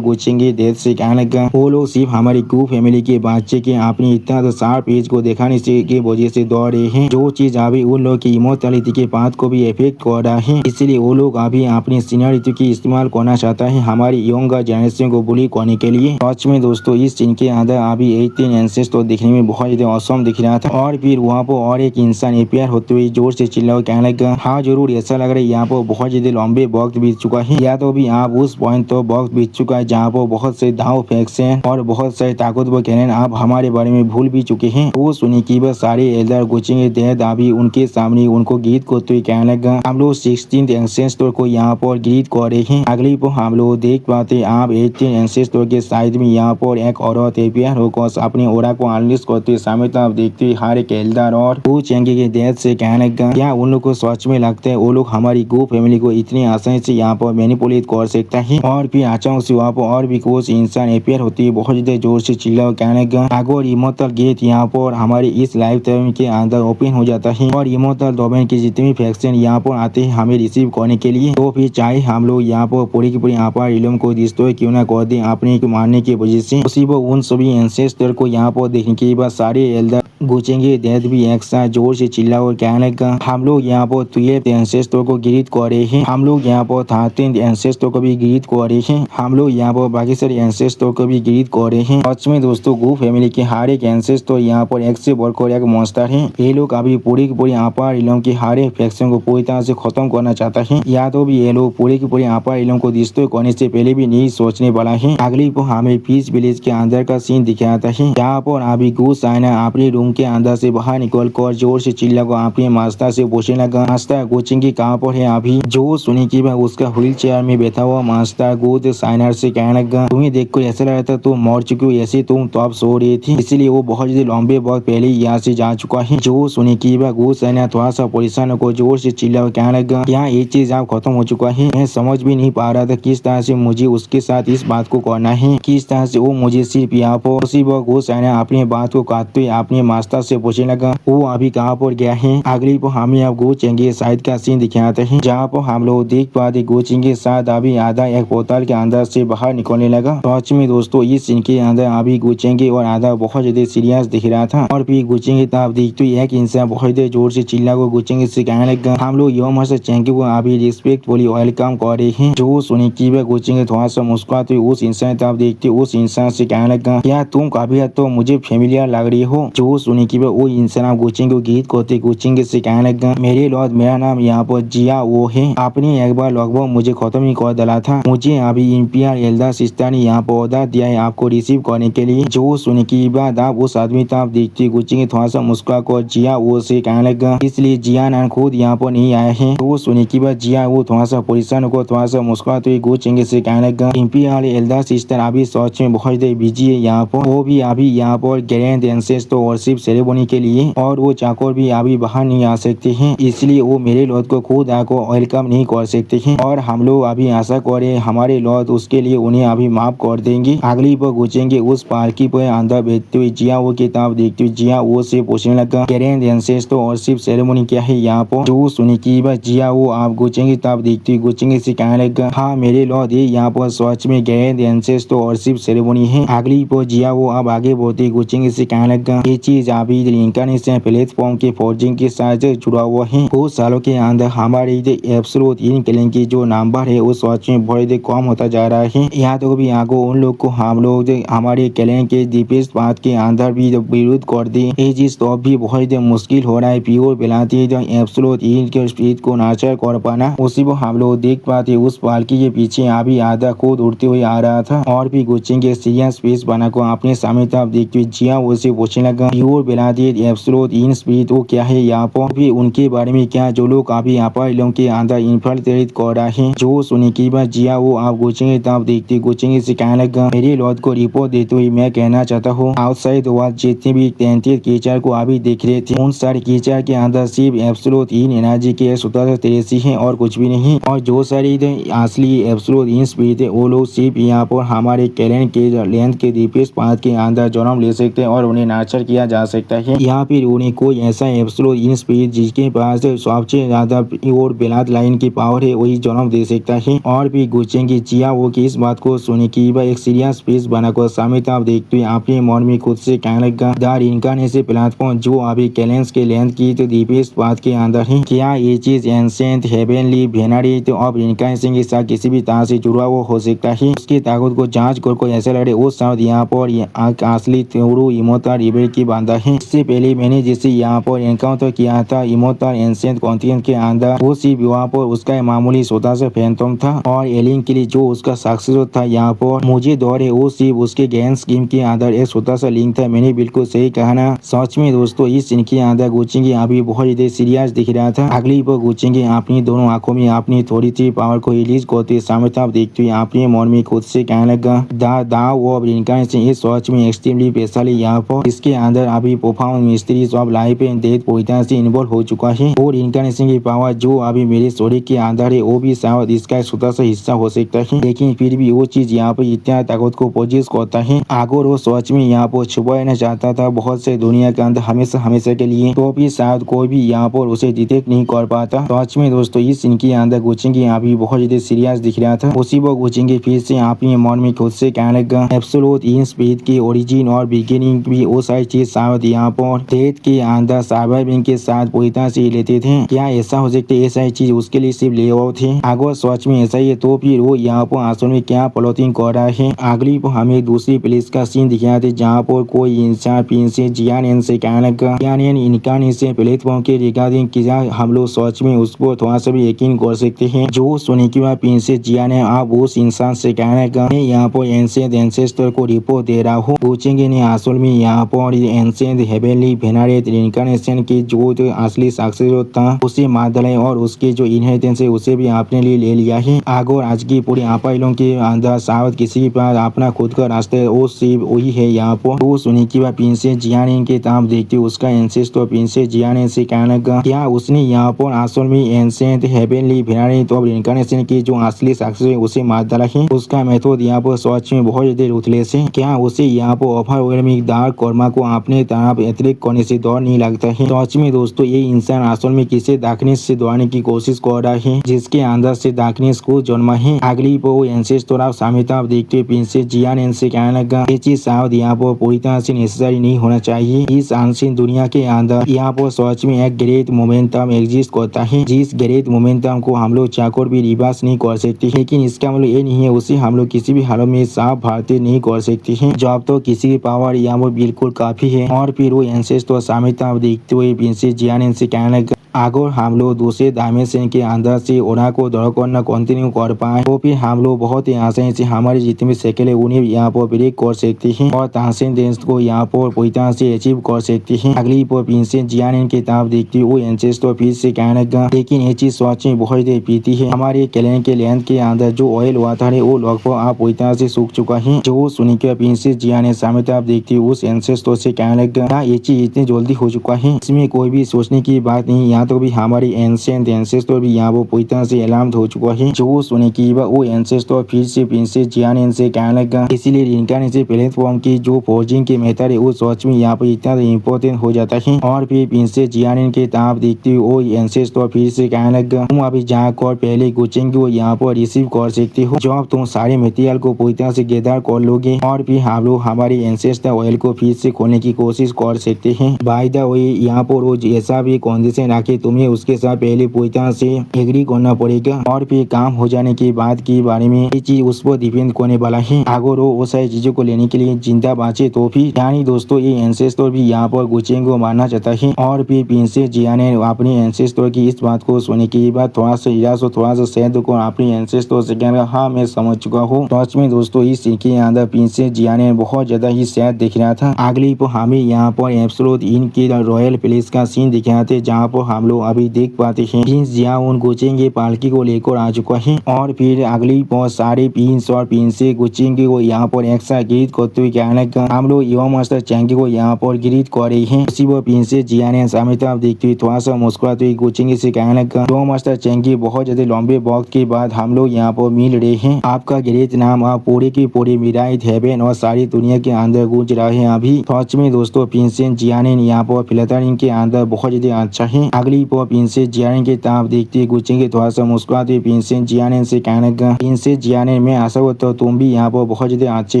गुचेंगे डेथ से कहने लगा वो लोग सिर्फ हमारी गू फैमिली के बच्चे के अपनी इतना शार्प एज को दिखाने से की वजह से दौड़ रहे हैं, जो चीज अभी उन लोग की इमोर्टैलिटी के पाथ को भी इफेक्ट कर रहा है। इसलिए वो लोग अभी अपनी सीनियरिटी की इस्तेमाल करना चाहता है हमारी यंगर जनरेशन को बुली करने के लिए। सच में दोस्तों इस सीन के अंदर अभी 18 एंसेस्टर दिखने में बहुत ज्यादा औसम दिख रहा था। और फिर वहाँ पर और एक इंसान अपेयर होते हुए जोर से चिल्ला कहने लगा हाँ जरूर ऐसा लग रहा है यहाँ पर बहुत ज्यादा लंबे वक्त बीत चुका है, या तो भी आप उस पॉइंट तो वक्त बीत चुका है जहाँ पर बहुत से दाव फैक्शन और बहुत सारे ताकतवर कैनन आप हमारे बारे में भूल भी चुके हैं। वो सुनी की बस सारे एल्डर गुचेंगे डेथ अभी उनके सामने उनको गीत करते हुए कहने लगा हम लोग 16 एंसेस्टर को यहाँ पर गीत कर रहे हैं। अगली पर हम लोग देख पाते आप 18 एंसेस्टर के साइड में यहाँ पर एक औरत अपेयर होकर अपने ओरा को अनलिस्ट करते हुए सामने आप देखते हर एक एल्डर और वो चेंगे के डेथ से कहने लगा क्या उन लोग को सच में लगता है वो लोग हमारी गो फैमिली को इतनी आसानी से यहाँ पर मैनिपुलेट कर सकता है। और फिर अचानक से वहाँ पर और भी कुछ इंसान अपेयर होती है बहुत ज्यादा जोर से चिल्ला कहने लगा अगर इमोर्टल गेट यहाँ पर हमारे इस लाइफ टाइम के अंदर ओपन हो जाता है और इमोर्टल डोमेन के जितने भी फैक्शन यहाँ पर आते हैं हमें रिसीव करने के लिए, तो फिर चाहे हम लोग यहाँ पर पूरी की पूरी अपार इलम को डिस्ट्रॉय क्यों ना कर दें अपने को मारने की वजह से, उसी वो उन सभी एंसेस्टर को यहाँ पर देखने के बाद सारे एल्डर गुचेंगे डेथ भी एक साथ जोर से चिल्ला और कहने लगा हम लोग यहाँ पर 12 एंसेस्टर को ग्रीट कर रहे हैं, हम लोग यहाँ पर 13 एंसेस्टर को भी ग्रीट कर रहे हैं, हम लोग यहाँ पर बाकी सारे एंसेस्टर को भी ग्रीट कर रहे हैं। सच में दोस्तों गो फैमिली के हर एक एंसेस्टर यहाँ पर एक से बढ़कर एक मॉन्स्टर है। ये लोग अभी पूरी की पूरी अपार इलम के हर एक फैक्शन को पूरी तरह से खत्म करना चाहता है, या तो भी ये लोग पूरी की पूरी अपार इलम को डिस्ट्रॉय करने से पहले भी नहीं सोचने वाला है। अगली पर हमें पीस विलेज के अंदर का सीन दिखाता है जहाँ पर अभी गो साइना अपने रूम के अंदर से बाहर निकल कर जोर से चिल्ला को अपने मास्टर से पूछने लगा मास्टर कोचिंग कहाँ पर है अभी। जो सुनी की उसका व्हील चेयर में बैठा हुआ मास्टर गोद साइनर से कहने लगा तुम्हें देखकर ऐसा लग रहा था तुम मर चुकी हो, ऐसे तुम तो अब सो रही थी, इसलिए वो बहुत ज्यादा लंबे वक्त पहले यहाँ से जा चुका है। जो सुनी की गो साइनर थोड़ा सा परेशान को जोर से चिल्ला कहने लगा यहाँ एक चीज आप खत्म हो चुका है, मैं समझ भी नहीं पा रहा था किस तरह से मुझे उसके साथ इस बात को करना है, किस तरह से वो मुझे सिर्फ यहाँ पर उसी वक्त गो साइनर अपने बात को काटते हुए अपने मास्टर से पूछने लगा वो अभी कहाँ पर गया है। अगली पर हमें अब गो चेंगे साइड का सीन दिखाते हैं जहाँ पर हम लोग देख पाते गो चेंगे साथ अभी आधा एक बोतल के अंदर से बाहर निकलने लगा। सच में दोस्तों इस सीन के अंदर अभी गुचेंगे और आधा बहुत ज्यादा सीरियस दिख रहा था। और फिर गुचेंगे तब देखते एक इंसान बहुत ज्यादा जोर से चिल्ला को गुचेंगे से कहने लगा हम लोग यो से चेंगे को अभी रिस्पेक्टफुली वेलकम कर रहे हैं। जो सुनी की गुचेंगे थोड़ा सा मुस्कुराते उस इंसान तब देखते उस इंसान से कहने लगा क्या तुम काफी हद तो मुझे फेमिलियर लग रही हो। जो सुनी की वो इंसान गुचेंगे को गीत करते गुचेंगे से कहने लगा मेरे लॉर्ड मेरा नाम यहाँ पर जिया वो है, आपने एक बार लगभग मुझे खत्म ही कर डाला था, मुझे अभी इंपियर एल्डर सिस्टर ने यहाँ पर ऑर्डर दिया है आपको रिसीव करने के लिए। जो सुने की बात आप उस आदमी तो आप देखते गुचेंगे थोड़ा सा मुस्कुरा कर जिया वो से कहने लगा इसलिए जिया नाम खुद यहाँ पर नहीं आए हैं। तो सुने की बात जिया वो थोड़ा सा परेशान को थोड़ा सा मुस्कुराते हुए गुचेंगे से कहने लगा इंपियर एल्डर सिस्टर अभी सच में बहुत बिजी है यहाँ पर, वो भी अभी यहाँ पर ग्रैंड एंसेस्टर वर्शिप सेरेमनी के लिए और वो चाकर भी अभी बाहर नहीं आ सकते हैं, इसलिए वो मेरे लॉर्ड को खुद आकर वेलकम नहीं कर सकते हैं और हम लोग अभी आशा करें हमारे लॉर्ड उसके लिए उन्हें अभी माफ कर देंगे। अगली पर गुचेंगे उस पालकी पर अंदर बैठते हुए जिया वो किताब देखते हुए जिया वो से पूछने लगा ग्रैंड एंसेस्टर वर्शिप सेरेमनी क्या है यहाँ पर। जो सुनी की बात जिया वो आप गुचेंगे किताब देखते हुए गुचेंगे से कहने लगा हाँ मेरे लॉर्ड ये यहाँ पर सच में ग्रैंड एंसेस्टर वर्शिप सेरेमनी है। अगली पर जिया वो अब आगे बढ़ते गुचेंगे से कहने लगा ये चीज अभी इंकार्नेशन प्लेटफॉर्म के फोर्जिंग के साथ जुड़ा हुआ है, कुछ सालों के अंदर हमारे एब्सोल्यूट इनकलिंग की जो नंबर है वो सच में बहुत कम होता जा रहा है। यहाँ तो भी आगे उन लोग को हम लोग हमारे कैलेंडर के डीपेस्ट बात के अंदर भी विरोध कर दी, ये चीज तो भी बहुत मुश्किल हो रहा है प्योर बिलाती एब्सोल्यूट इन के स्पीड को नाचर कर पाना। उसी को हम लोग देख पाते उस पालकी के पीछे अभी आधा खुद उड़ते हुए आ रहा था और भी गुचेंगे सीरियस स्पेस बना को अपने सामने तब देखते हुए जिया उसे पूछने लगा प्योर बिलाती एब्सोल्यूट इन स्पीड वो क्या है यहाँ पर, भी उनके बारे में क्या जो लोग अभी अपार इलम के अंदर इन्फिल्ट्रेट कर रहा है। जो सुनी की बात जिया वो आप गुचेंगे तब देखते गुचेंगे से कहने लगा मेरे लॉर्ड को रिपोर्ट देते हुए मैं कहना चाहता हूँ आउटसाइड वर्ल्ड जितने भी टैलेंटेड कीचर को अभी देख रहे थे उन सारे कीचर के अंदर सिर्फ एब्सोल्यूट इन एनर्जी के 1783 है और कुछ भी नहीं, और जो सारी असली एब्सोल्यूट इन स्पिरिट है वो लोग सिर्फ यहाँ पर हमारे कैलेंडर के लेंथ के डीपेस्ट पाथ के अंदर जन्म ले सकते हैं और उन्हें नाचर किया जा सकता है, यहाँ पर उन्हें कोई ऐसा एब्सोल्यूट इन स्पिरिट जिसके पास सबसे ज्यादा और बेलाद लाइन की पावर है वही जन्म दे सकता है। और भी गुचेंगी जिया वो की इस बात को सुने की वह एक सीरियस फेस बनाकर सामिताभ देखते हुए अपने मन में खुद से कहने लगा द इनकारनेशन प्लेटफॉर्म जो अभी कैलेंस के लेंथ की तो दीपेश बात के अंदर है। क्या ये चीज एंसेंट हेवेनली वेनरी तो अब इनकारनेशन के साथ किसी भी तरह से जुड़ा हुआ हो सकता है। उसकी ताकत को जांच कर कोई ऐसा लड़े उस साथ यहाँ पर असली थोरू इमोटल रिबेट की बांधा है। इससे पहले मैंने जिसे यहाँ पर एनकाउंटर किया था इमोटल एंसेंट कॉन्टिनेंट के अंदर वो सिर्फ यहाँ पर उसका मामूली छोटा सा फैंटम था और एलियन के लिए जो उसका सक्सेस था यहाँ पर मुझे दौर है वो सिर्फ उसके गैन स्कीम के अंदर एक छोटा सा लिंक था। मैंने बिल्कुल सही कहा ना। सच में दोस्तों इस सीन के अंदर गुचेंगी अभी बहुत ज्यादा सीरियस दिख रहा था। अगली पर गुचेंगी अपनी दोनों आंखों में अपनी थोड़ी सी पावर को रिलीज करते सामिताभ देखते हुए अपने मन में खुद से कहने लगा दाव ऑफ इनकारनेशन इस सच में एक्सट्रीमली स्पेशल है। यहाँ पर इसके अंदर अभी profound mysteries of life and death पूरी तरह से इन्वॉल्व हो चुका है और इनकारनेशन की पावर जो अभी मेरे स्टोरी के अंदर है वो भी शायद इसका छोटा सा हिस्सा हो सकता है। लेकिन फिर भी वो चीज यहाँ पर इतना ताकत को पोजेस करता है। अगर वो सच में यहाँ पर छुपाना चाहता था बहुत से दुनिया के अंदर हमेशा के लिए तो भी शायद कोई भी यहाँ पर उसे डिटेक्ट नहीं कर पाता। सच में दोस्तों इस सीन के अंदर गुचेंगी अभी बहुत ज्यादा सीरियस दिख रहा था। उसी पर गुचेंगी फिर से अपने मन में खुद से कहने लगा एब्सोल्यूट इन स्पीड की ओरिजिन और बिगिनिंग भी वो सारी चीज शायद यहाँ पर डेथ के अंदर सर्वाइविंग के साथ पूरी तरह से लेते थे। क्या ऐसा हो सकता है ये सारी चीज उसके लिए सिर्फ ले आओ थे। अगर सच में ऐसा ही है तो फिर वो यहाँ पर असल में क्या प्लॉटिंग कर रहा है। अगली पर हमें दूसरी पुलिस का सीन दिखाया था जहाँ पर कोई इंसान पिन से जियान से कहने लगा इनकारनेशन प्लेटफॉर्म के रिगार्डिंग क्या हम लोग सच में उस पर थोड़ा सा भी यकीन कर सकते हैं। जो सुने की बात पिन से जियान है आप उस इंसान से कहने लगा मैं यहाँ पर एंसेंट एंसेस्टर को रिपोर्ट दे रहा हूँ। गुचेंगी ने असल में यहाँ पर एंसेंट हेवेनली वेनरेट इनकारनेशन की जो असली सक्सेस था उसे मार डाले और उसके जो इनहेरिटेंस है उसे भी अपने लिए ले लिया है। अगर आज की पूरी आपाइलों के अंदर शायद किसी के पास अपना खुद का रास्ता है वो सिर्फ वही है यहाँ पर। वो सुने की बात प्रिंसेस जियान के ताम देखते उसका एंसेस्टर प्रिंसेस जियान से कहने लगा क्या उसने यहाँ पर असल में एंसेंट हेवेनली वेनरेट और इनकारनेशन की जो असली सक्सेस है उसे मार डाला है। उसका मेथड यहाँ पर सच में बहुत ज्यादा रूथलेस है। क्या उसे यहाँ पर ओवरवेलमिंग डार्क कर्मा को अपने तरफ अतिरिक्त करने से डर नहीं लगता है। सच में दोस्तों ये इंसान असल में किसी डार्कनेस से दौड़ने की कोशिश कर रहा है जिसके अंदर से डार्कनेस को जन्मा है। अगली पर वो एंसेस्टर ऑफ सामिताभ देखते हुए प्रिंसेस जियान से कहने लगा ये चीज शायद यहाँ पर पूरी तरह से नेसेसरी नहीं होना चाहिए। इस अनसीन दुनिया के अंदर यहाँ पर सच में एक ग्रेट मोमेंटम एग्जिस्ट करता है जिस ग्रेट मोमेंटम को हम लोग चाकर भी रिवर्स नहीं कर सकते। लेकिन इसका मतलब ये नहीं है उसे हम लोग किसी भी हालत में साफ भारतीय नहीं कर सकते हैं। जब तो किसी की पावर यहाँ पर बिल्कुल काफी है। और फिर वो एंसेस्टर सामिताभ देखते हुए प्रिंसेस जियान से कहने लगा अगर हम लोग दूसरे डायमेंशन के अंदर से ओरा को दौड़ करना कंटिन्यू कर पाए तो फिर हम लोग बहुत ही आसानी से हमारे जितने भी साइकिल है उन्हें यहाँ पर ब्रेक कर सकते हैं और ट्रांसेंडेंस को यहाँ पर पूरी तरह से अचीव कर सकते हैं। अगली पर प्रिंसेस जियान की तरफ देखती वो एंसेस्टर फिर से कहने लगा लेकिन ये चीज सच में बहुत ही पीती है। हमारे कैलेंडर के लेंथ के अंदर जो ऑयल वाटर है वो लगभग आप पूरी तरह से सूख चुका है। जो सुनिकर प्रिंसेस जियान सामिताभ देखती उस एंसेस्टर से कहने लगा ये चीज इतनी जल्दी हो चुका है इसमें कोई भी सोचने की बात नहीं। यहाँ तो भी हमारी एंसेंट एंसेस्टर भी यहाँ वो पूरी तरह से अलार्म हो चुका है। जो सुने की वो एंसेस्टर फिर से प्रिंसेस जियान से कहने लगा इसलिए इनकारनेशन प्लेटफॉर्म की जो फोर्जिंग के मेथड है वो सच में यहाँ पर इतना इम्पोर्टेंट हो जाता है। और फिर प्रिंसेस जियान के तरफ देखते हुए वो एंसेस्टर फिर से कहने लगा तुम अभी जाकर पहले गुचेंगी वो यहाँ पर रिसीव कर सकते हो जब तुम सारे मटेरियल को पूरी तरह से गैदर कर लोगे और फिर हम लोग हमारी एंसेस्टर ऑयल को फिर से खोलने की कोशिश कर सकते हैं। बाय द वे यहाँ पर वो ऐसा भी कंडीशन रखे तुम्हें उसके साथ पहले पूरी तरह से एग्री करना पड़ेगा और फिर काम हो जाने के बाद के बारे में ये चीज उस पर डिपेंड करने वाला है। अगर वो सारी चीजों को लेने के लिए जिंदा बाँचे तो फिर यानी दोस्तों ये एंसेस्टर भी यहाँ पर गुचेंगी को मारना चाहता है। और फिर प्रिंसेस जियान अपने एंसेस्टर की इस बात को सुनने के बाद थोड़ा सा निराश और थोड़ा सा सैड को अपने एंसेस्टर से कहना हाँ मैं समझ चुका हूँ। सच में दोस्तों इस सीन के अंदर प्रिंसेस जियान बहुत ज्यादा ही सैड दिख रहा था। अगली पर हमें यहाँ पर एब्सोल्यूट इन की रॉयल प्लेस का सीन दिखाया थे जहाँ पर हम लोग अभी देख पाते हैं प्रिंस जियान गुचेंगी पालकी को लेकर आ चुका है। और फिर अगली पर सारे प्रिंस और प्रिंसेस गुचेंगी को यहाँ पर एक साथ ग्रीट करते हुए कहने लगा हम लोग युवा मास्टर चैंगी को यहाँ पर ग्रीट कर रहे हैं। उसी पर प्रिंसेस जियान सामिताभ देखते हुए थोड़ा सा मुस्कुराते हुए गुचेंगी से कहने लगा युवा मास्टर चैंगी बहुत ज्यादा लंबे वक्त के बाद हम लोग यहाँ पर मिल रहे हैं। आपका ग्रेट नाम आप पूरे की पूरे मिराइट हेवन और सारी दुनिया के अंदर गूंज रहे हैं। अभी सच में दोस्तों प्रिंसेस जियान यहाँ पर फिल्टरिंग के अंदर बहुत ज्यादा अच्छा है। अगली प्रिंसेस जियान की तरफ देखते गुचेंगे थोड़ा सा मुस्कुराते प्रिंसेस जियान से कहने लगा, प्रिंसेस जियान मैं आशा करता हूँ तुम भी यहाँ पर बहुत ज्यादा अच्छे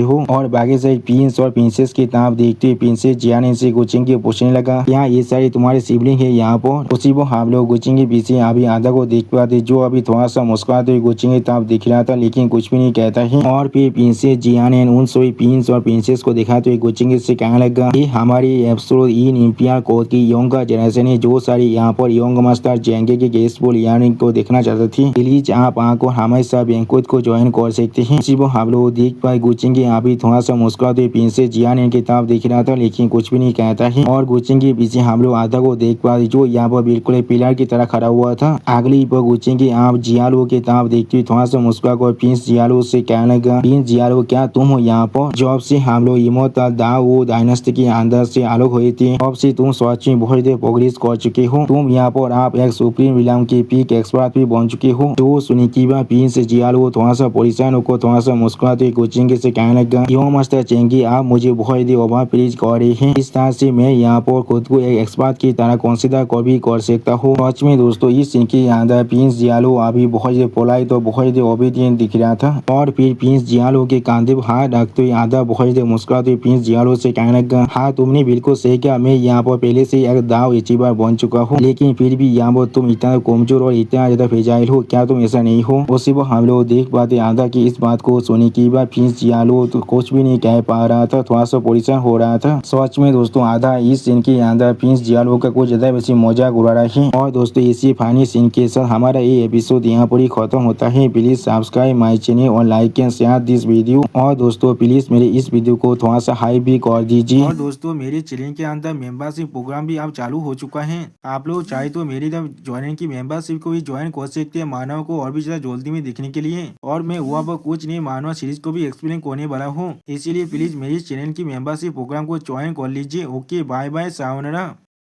हो। और बाकी सारी प्रिंस और प्रिंसेस की तरफ देखते प्रिंसेस जियान से गुचेंगे पूछने लगा, यहाँ ये सारे तुम्हारे सिबलिंग है यहाँ पर? उसी को हम लोग गुचेंगे पीछे अभी आधा को देख पाते जो अभी थोड़ा सा मुस्कुराते हुए गुचेंगे तरफ दिख रहा था लेकिन कुछ भी नहीं कहता है। और फिर प्रिंसेस जियान उन सभी प्रिंस और प्रिंसेस को दिखाते हुए गुचेंगे से कहने लगा, ये हमारी एपिसोड इन इंपियर कोड की यंग का जनरेशन है जो सारी यहाँ पर यंग मास्टर जेंगे के गेस्टफुल यानी को देखना चाहते थे, प्लीज आप आको हमारे साथ बैंक्वेट को ज्वाइन कर सकते हैं। इसी को हम लोग देख पाए गुचेंगे अभी थोड़ा सा मुस्कुराते हुए प्रिंसेस जियान की तरफ दिख रहा था लेकिन कुछ भी नहीं कहता है। और गुचेंगे पीछे हम लोग आधा को देख पाए जो यहाँ पर बिल्कुल पिलर की तरह खड़ा हुआ था। अगली पर गुचेंगे आप जियालो की तरफ देखते हुए थोड़ा सा मुस्कुरा कर प्रिंस जियालो से कहने लगा, प्रिंस जियालो क्या तुम हो यहाँ पर? जब से हम लोग इमोर्टल दाओ डायनेस्टी के अंदर से अलग हुए थे तब से तुम सच में बहुत देर प्रोग्रेस कर चुके हो। तुम यहाँ पर आप एक सुप्रीम विलन के पीक एक्सपर्ट भी बन चुके हो। तो सुनी की बात प्रिंस जियालो थोड़ा सा परेशान होकर थोड़ा सा मुस्कुराते गुचेंगे से कहने लगा, यो मास्टर चेंगी आप मुझे बहुत देर ओवर प्लीज कर रहे हैं, इस तरह से मैं यहाँ पर खुद को एक एक्सपर्ट की तरह कंसिडर भी कर सकता हूँ। सच में दोस्तों इस सीन के अंदर प्रिंस जियालो अभी बहुत देर पोलाइट और बहुत देर ओबीडियंट दिख रहा था। और फिर प्रिंस जियालो के कांधे पर हाथ रखते हुए आधा बहुत देर मुस्कुराते हुए प्रिंस जियालो से कहने लगा, हाँ तुमने बिल्कुल सही किया, मैं यहाँ पर पहले से एक दाव अचीवर बन चुका हूँ लेकिन फिर भी यहाँ पर तुम इतना कमजोर और इतना ज्यादा फ्रेजाइल हो, क्या तुम ऐसा नहीं हो? उसी पर हम लोग देख पाते आधा की इस बात को सुनने की बात प्रिंस जियालो तो कुछ भी नहीं कह पा रहा था, थोड़ा सा परेशान हो रहा था। सच में दोस्तों आधा इस सीन के अंदर प्रिंस जियालो का कुछ ज्यादा वैसे मजाक उड़ा रहा है। और दोस्तों इसी फानी सीन के साथ हमारा ये एपिसोड यहाँ पर ही खत्म होता है। प्लीज सब्सक्राइब माई चैनल और like and share this video. और दोस्तों प्लीज मेरे इस वीडियो को थोड़ा सा हाई भी कर दीजिए। और दोस्तों मेरे चैनल के अंदर मेंबरशिप प्रोग्राम भी अब चालू हो चुका है, आप लोग चाहे तो मेरी ज्वाइनिंग की मेंबरशिप को भी ज्वाइन कर सकते हैं मानव को और भी ज्यादा जल्दी में देखने के लिए। और मैं हुआ पर कुछ नहीं मानव सीरीज को भी एक्सप्लेन करने वाला हूँ, इसीलिए प्लीज मेरी चैनल की मेंबरशिप प्रोग्राम को ज्वाइन कर लीजिए। Okay bye bye सावनरा।